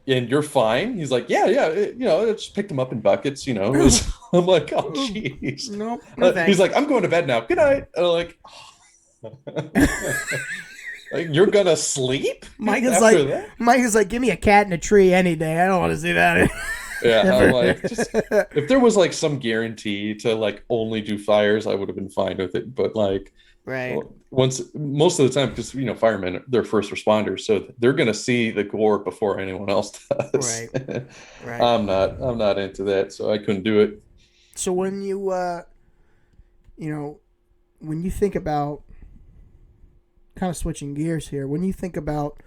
[SPEAKER 2] "And you're fine?" He's like, "Yeah, it just picked him up in buckets, It was, I'm like, "Oh jeez."
[SPEAKER 1] No,
[SPEAKER 2] He's like, "I'm going to bed now. Good night." And I'm like, like, you're gonna sleep?
[SPEAKER 1] Mike is like, "Give me a cat in a tree any day. I don't want to see that."
[SPEAKER 2] Yeah, I'm like, if there was like some guarantee to like only do fires, I would have been fine with it. But like,
[SPEAKER 1] right,
[SPEAKER 2] most of the time, because firemen, they're first responders, so they're gonna see the gore before anyone else does.
[SPEAKER 1] Right.
[SPEAKER 2] I'm not into that, so I couldn't do it.
[SPEAKER 1] So when you, when you think about, kind of switching gears here, when you think about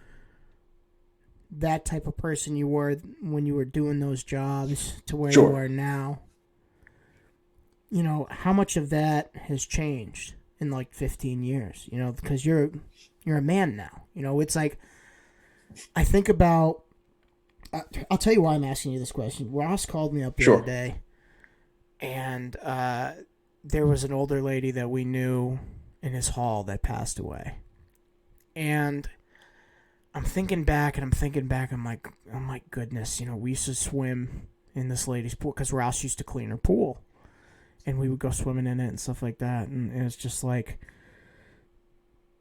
[SPEAKER 1] that type of person you were when you were doing those jobs to where you are now, how much of that has changed in like 15 years, because you're a man now, it's like, I think about, I'll tell you why I'm asking you this question. Ross called me up the other day, and there was an older lady that we knew in his hall that passed away. And I'm thinking back, I'm like, oh my goodness, we used to swim in this lady's pool because Ross used to clean her pool. And we would go swimming in it and stuff like that. And it was just like,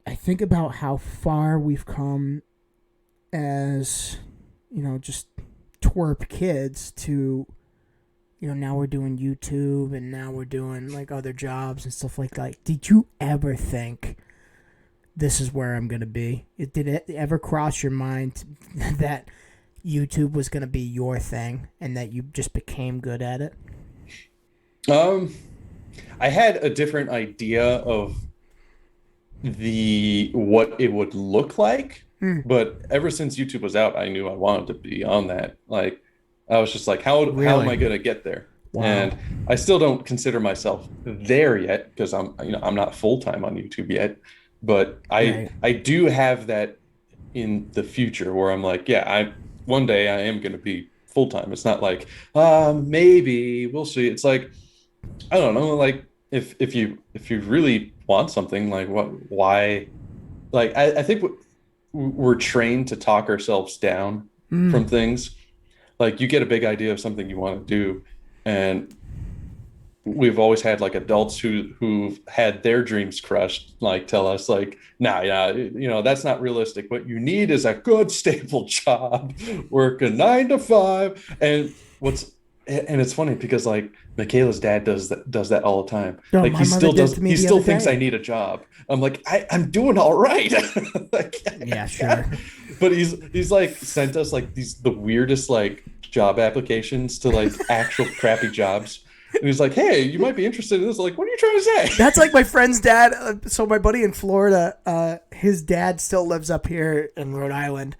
[SPEAKER 1] I think about how far we've come as, just twerp kids to, now we're doing YouTube and now we're doing like other jobs and stuff like that. Did you ever think this is where I'm going to be? Did it ever cross your mind that YouTube was going to be your thing and that you just became good at it?
[SPEAKER 2] I had a different idea of what it would look like, but ever since YouTube was out, I knew I wanted to be on that. Like, I was just like, how am I going to get there? Wow. And I still don't consider myself there yet because I'm not full-time on YouTube yet, but I do have that in the future where I'm like, one day I am going to be full-time. It's not like, maybe we'll see. It's like, I don't know, like if you really want something, like why, like I think we're trained to talk ourselves down
[SPEAKER 1] Mm.
[SPEAKER 2] from things. Like you get a big idea of something you want to do, and we've always had like adults who've had their dreams crushed, like tell us like, nah, yeah, that's not realistic. What you need is a good stable job, work a 9 to 5. And it's funny because like Michaela's dad does that all the time.
[SPEAKER 1] No,
[SPEAKER 2] Like
[SPEAKER 1] my mother did it to me
[SPEAKER 2] he
[SPEAKER 1] the other
[SPEAKER 2] still thinks I
[SPEAKER 1] day.
[SPEAKER 2] need a job. I'm like, I'm doing all right. Like,
[SPEAKER 1] Yeah, sure.
[SPEAKER 2] but he's like sent us like the weirdest like job applications to like actual crappy jobs. And he's like, hey, you might be interested in this. Like, what are you trying to say?
[SPEAKER 1] That's like my friend's dad. So my buddy in Florida, his dad still lives up here in Rhode Island,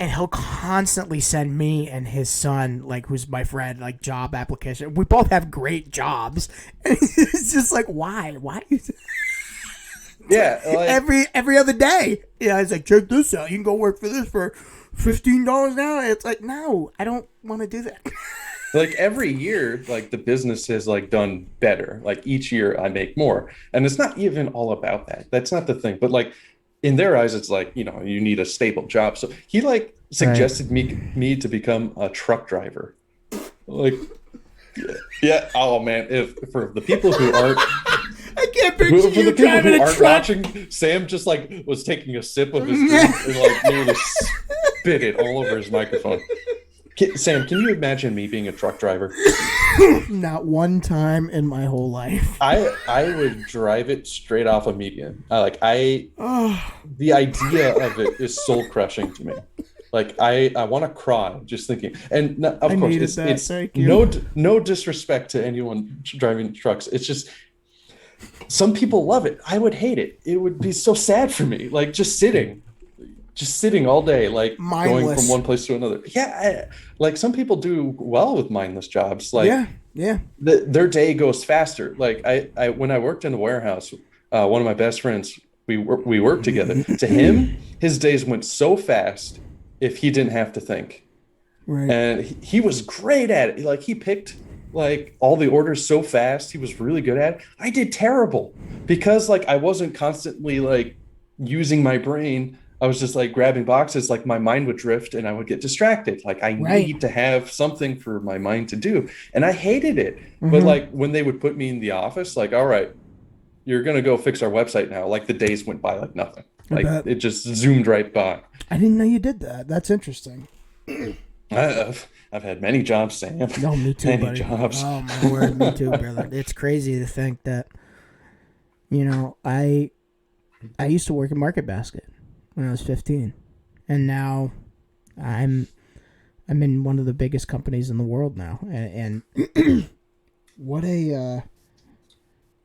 [SPEAKER 1] and he'll constantly send me and his son, like who's my friend, like job application. We both have great jobs, and it's just like, why?
[SPEAKER 2] Yeah, like
[SPEAKER 1] Every other day, yeah. He's like, check this out. You can go work for this for $15 an hour. It's like, no, I don't want to do that.
[SPEAKER 2] like every year, like the business has like done better. Like each year I make more. And it's not even all about that. That's not the thing. But like in their eyes, it's like, you need a stable job. So he like
[SPEAKER 1] Right.
[SPEAKER 2] suggested me to become a truck driver. Like, yeah. Oh man, if for the people who aren't
[SPEAKER 1] I can't picture
[SPEAKER 2] for the
[SPEAKER 1] you
[SPEAKER 2] people
[SPEAKER 1] driving
[SPEAKER 2] who
[SPEAKER 1] a
[SPEAKER 2] aren't
[SPEAKER 1] truck.
[SPEAKER 2] watching, Sam just like was taking a sip of his drink and like nearly spit it all over his microphone. Sam, can you imagine me being a truck driver?
[SPEAKER 1] Not one time in my whole life.
[SPEAKER 2] I would drive it straight off a median.
[SPEAKER 1] Oh,
[SPEAKER 2] The idea of it is soul crushing to me. Like I want to cry just thinking. And
[SPEAKER 1] I
[SPEAKER 2] of course,
[SPEAKER 1] needed that.
[SPEAKER 2] it's
[SPEAKER 1] Thank you.
[SPEAKER 2] no disrespect to anyone driving trucks. It's just some people love it. I would hate it. It would be so sad for me. Like just sitting all day, like going from
[SPEAKER 1] Mindless.
[SPEAKER 2] one place to another. Yeah, like some people do well with mindless jobs. Like
[SPEAKER 1] Yeah, yeah.
[SPEAKER 2] their day goes faster. Like I when I worked in the warehouse, one of my best friends, we worked together. To him, his days went so fast if he didn't have to think,
[SPEAKER 1] Right.
[SPEAKER 2] and he was great at it. Like he picked like all the orders so fast. He was really good at it. I did terrible because like I wasn't constantly like using my brain. I was just like grabbing boxes, like my mind would drift and I would get distracted. Like I
[SPEAKER 1] Right.
[SPEAKER 2] need to have something for my mind to do. And I hated it. But
[SPEAKER 1] Mm-hmm.
[SPEAKER 2] like when they would put me in the office, like, all right, you're gonna go fix our website now. Like the days went by like nothing.
[SPEAKER 1] I
[SPEAKER 2] Like
[SPEAKER 1] bet.
[SPEAKER 2] it just zoomed right by.
[SPEAKER 1] I didn't know you did that. That's interesting.
[SPEAKER 2] I've had many jobs, Sam.
[SPEAKER 1] No, me too,
[SPEAKER 2] Many
[SPEAKER 1] buddy.
[SPEAKER 2] jobs.
[SPEAKER 1] Oh my word, me too, brother. It's crazy to think that, I used to work at Market Basket when I was 15, and now I'm I'm in one of the biggest companies in the world now, and what a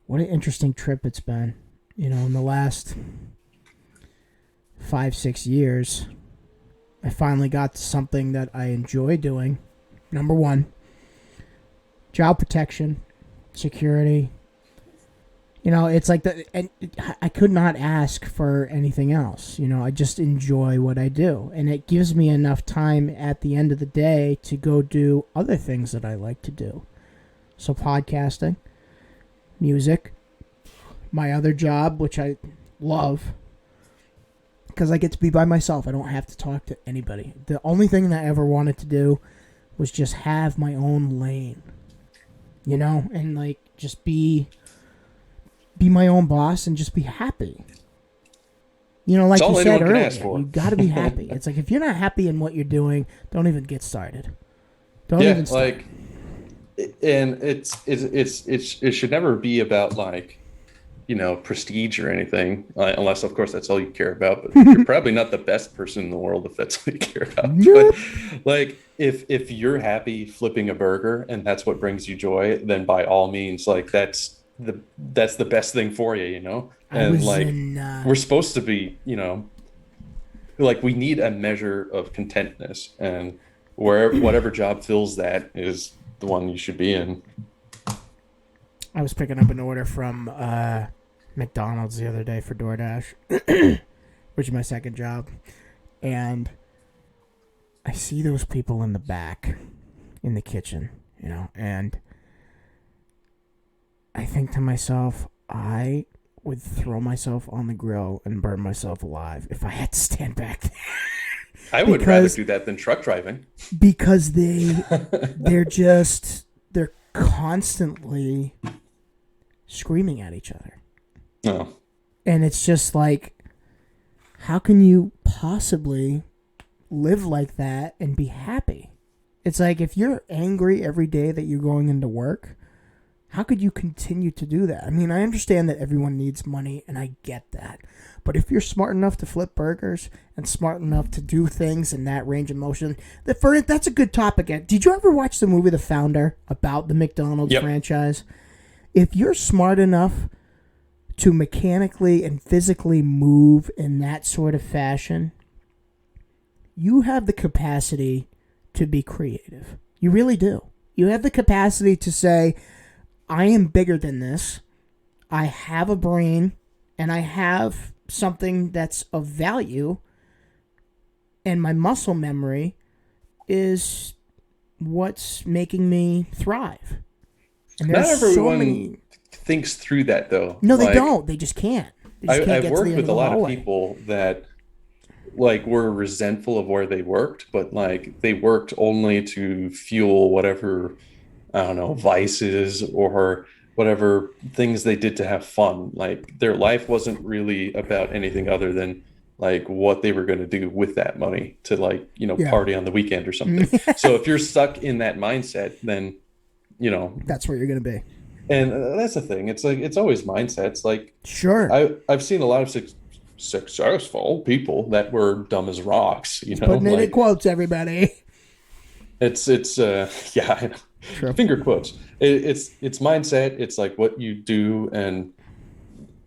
[SPEAKER 1] what an interesting trip it's been. In the last 5-6 years, I finally got to something that I enjoy doing. Number one, job protection, security. It's like and I could not ask for anything else. I just enjoy what I do, and it gives me enough time at the end of the day to go do other things that I like to do. So podcasting, music, my other job, which I love, because I get to be by myself. I don't have to talk to anybody. The only thing that I ever wanted to do was just have my own lane, and like just be my own boss and just be happy. Like
[SPEAKER 2] It's all
[SPEAKER 1] you said
[SPEAKER 2] anyone can ask
[SPEAKER 1] earlier,
[SPEAKER 2] for.
[SPEAKER 1] you got to be happy. It's like if you're not happy in what you're doing, don't even get started. Don't
[SPEAKER 2] Yeah,
[SPEAKER 1] even start.
[SPEAKER 2] like, and it should never be about like, prestige or anything, unless of course that's all you care about. But you're probably not the best person in the world if that's what you care about. But
[SPEAKER 1] Nope.
[SPEAKER 2] like, if you're happy flipping a burger and that's what brings you joy, then by all means, like that's the best thing for you.
[SPEAKER 1] I
[SPEAKER 2] And
[SPEAKER 1] was
[SPEAKER 2] like
[SPEAKER 1] in.
[SPEAKER 2] we're supposed to be, like we need a measure of contentness, and whatever job fills that is the one you should be in.
[SPEAKER 1] I was picking up an order from McDonald's the other day for DoorDash, which is my second job, and I see those people in the back, in the kitchen, and I think to myself, I would throw myself on the grill and burn myself alive if I had to stand back there.
[SPEAKER 2] I would rather do that than truck driving.
[SPEAKER 1] Because they're constantly screaming at each other.
[SPEAKER 2] Oh.
[SPEAKER 1] And it's just like, how can you possibly live like that and be happy? It's like, if you're angry every day that you're going into work, how could you continue to do that? I mean, I understand that everyone needs money, and I get that. But if you're smart enough to flip burgers and smart enough to do things in that range of motion, that's a good topic. Did you ever watch the movie The Founder about the McDonald's franchise? If you're smart enough to mechanically and physically move in that sort of fashion, you have the capacity to be creative. You really do. You have the capacity to say, I am bigger than this. I have a brain, and I have something that's of value, and my muscle memory is what's making me thrive. And
[SPEAKER 2] not everyone thinks through that, though.
[SPEAKER 1] No, they don't. They just can't.
[SPEAKER 2] I've worked with a lot of people that were resentful of where they worked, but they worked only to fuel whatever, I don't know, vices or whatever things they did to have fun. Their life wasn't really about anything other than what they were going to do with that money to party on the weekend or something. So if you're stuck in that mindset, then
[SPEAKER 1] that's where you're going to be.
[SPEAKER 2] And that's the thing. It's it's always mindsets.
[SPEAKER 1] Sure,
[SPEAKER 2] I've seen a lot of successful people that were dumb as rocks.
[SPEAKER 1] Putting it in quotes, everybody.
[SPEAKER 2] It's yeah, I know. Sure. Finger quotes. It's mindset. It's what you do and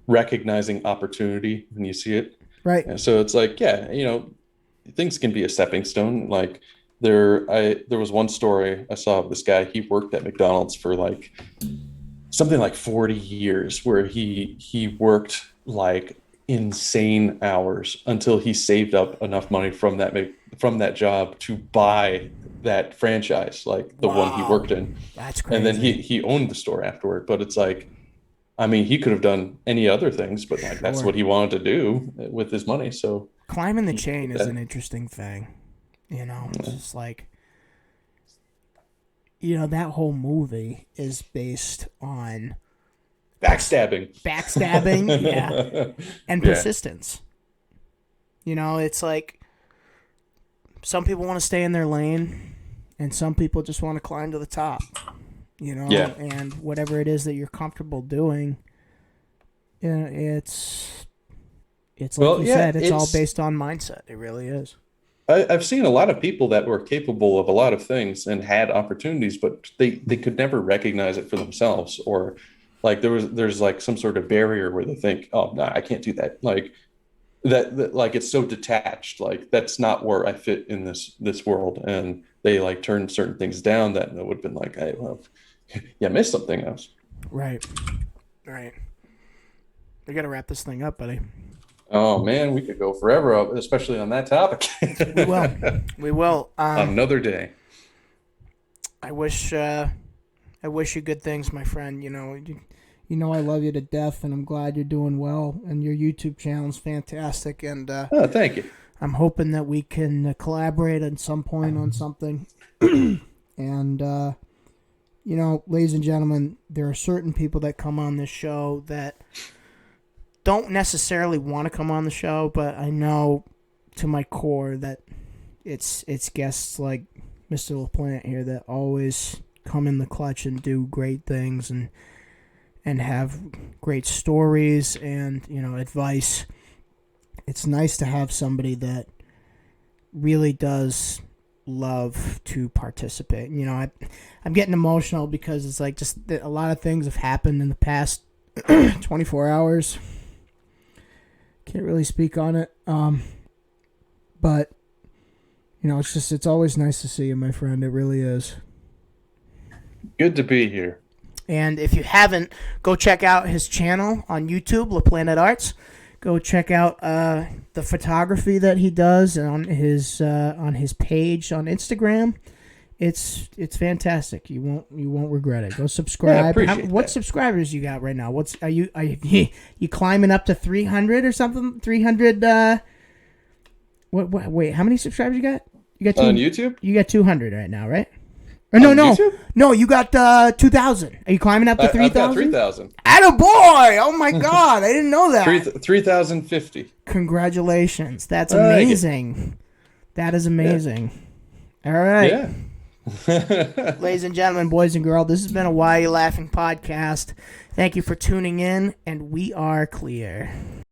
[SPEAKER 2] recognizing opportunity when you see it.
[SPEAKER 1] Right.
[SPEAKER 2] And so it's things can be a stepping stone. There was one story I saw of this guy. He worked at McDonald's for something like 40 years, where he worked insane hours until he saved up enough money from that job to buy that franchise, the one he worked in.
[SPEAKER 1] That's crazy.
[SPEAKER 2] And then he owned the store afterward. But it's he could have done any other things, but that's what he wanted to do with his money. So
[SPEAKER 1] climbing the chain is an interesting thing. It's just that whole movie is based on
[SPEAKER 2] backstabbing,
[SPEAKER 1] yeah, and persistence. It's some people want to stay in their lane, and some people just want to climb to the top. And whatever it is that you're comfortable doing, it's like you said, it's all based on mindset. It really is.
[SPEAKER 2] I've seen a lot of people that were capable of a lot of things and had opportunities, but they could never recognize it for themselves, or there's some sort of barrier where they think, oh no, I can't do that. That it's so detached. That's not where I fit in this world, and they turn certain things down that would have been hey, well, yeah, missed something else.
[SPEAKER 1] Right. We got to wrap this thing up, buddy.
[SPEAKER 2] Oh man, we could go forever, especially on that topic.
[SPEAKER 1] We will.
[SPEAKER 2] Another day.
[SPEAKER 1] I wish you good things, my friend. I love you to death, and I'm glad you're doing well. And your YouTube channel is fantastic. And
[SPEAKER 2] thank you.
[SPEAKER 1] I'm hoping that we can collaborate at some point on something. And ladies and gentlemen, there are certain people that come on this show that don't necessarily want to come on the show, but I know to my core that it's guests like Mr. LaPlante here that always come in the clutch and do great things and have great stories and advice. It's nice to have somebody that really does love to participate. I'm getting emotional because it's just a lot of things have happened in the past 24 hours. Can't really speak on it. But it's always nice to see you, my friend. It really is.
[SPEAKER 2] Good to be here.
[SPEAKER 1] And if you haven't, go check out his channel on YouTube, LaPlante Arts. Go check out the photography that he does on his page on Instagram. It's fantastic. You won't regret it. Go
[SPEAKER 2] Yeah, I
[SPEAKER 1] subscribe.
[SPEAKER 2] appreciate
[SPEAKER 1] What
[SPEAKER 2] that.
[SPEAKER 1] subscribers you got right now? Are you you climbing up to 300 or something? 300. What? Wait, how many subscribers you got? You got
[SPEAKER 2] On
[SPEAKER 1] two.
[SPEAKER 2] YouTube?
[SPEAKER 1] You got 200 right now, right? Or no,
[SPEAKER 2] On
[SPEAKER 1] no,
[SPEAKER 2] YouTube?
[SPEAKER 1] no. You got 2,000. Are you climbing up to
[SPEAKER 2] I've got
[SPEAKER 1] 3,000?
[SPEAKER 2] 3,000.
[SPEAKER 1] Attaboy! Oh my God, I didn't know that.
[SPEAKER 2] 3,050.
[SPEAKER 1] Congratulations. That's
[SPEAKER 2] Thank you.
[SPEAKER 1] amazing. That is amazing. All right.
[SPEAKER 2] Yeah.
[SPEAKER 1] Ladies and gentlemen, boys and girls, this has been a Why Are You Laughing podcast. Thank you for tuning in, and we are clear.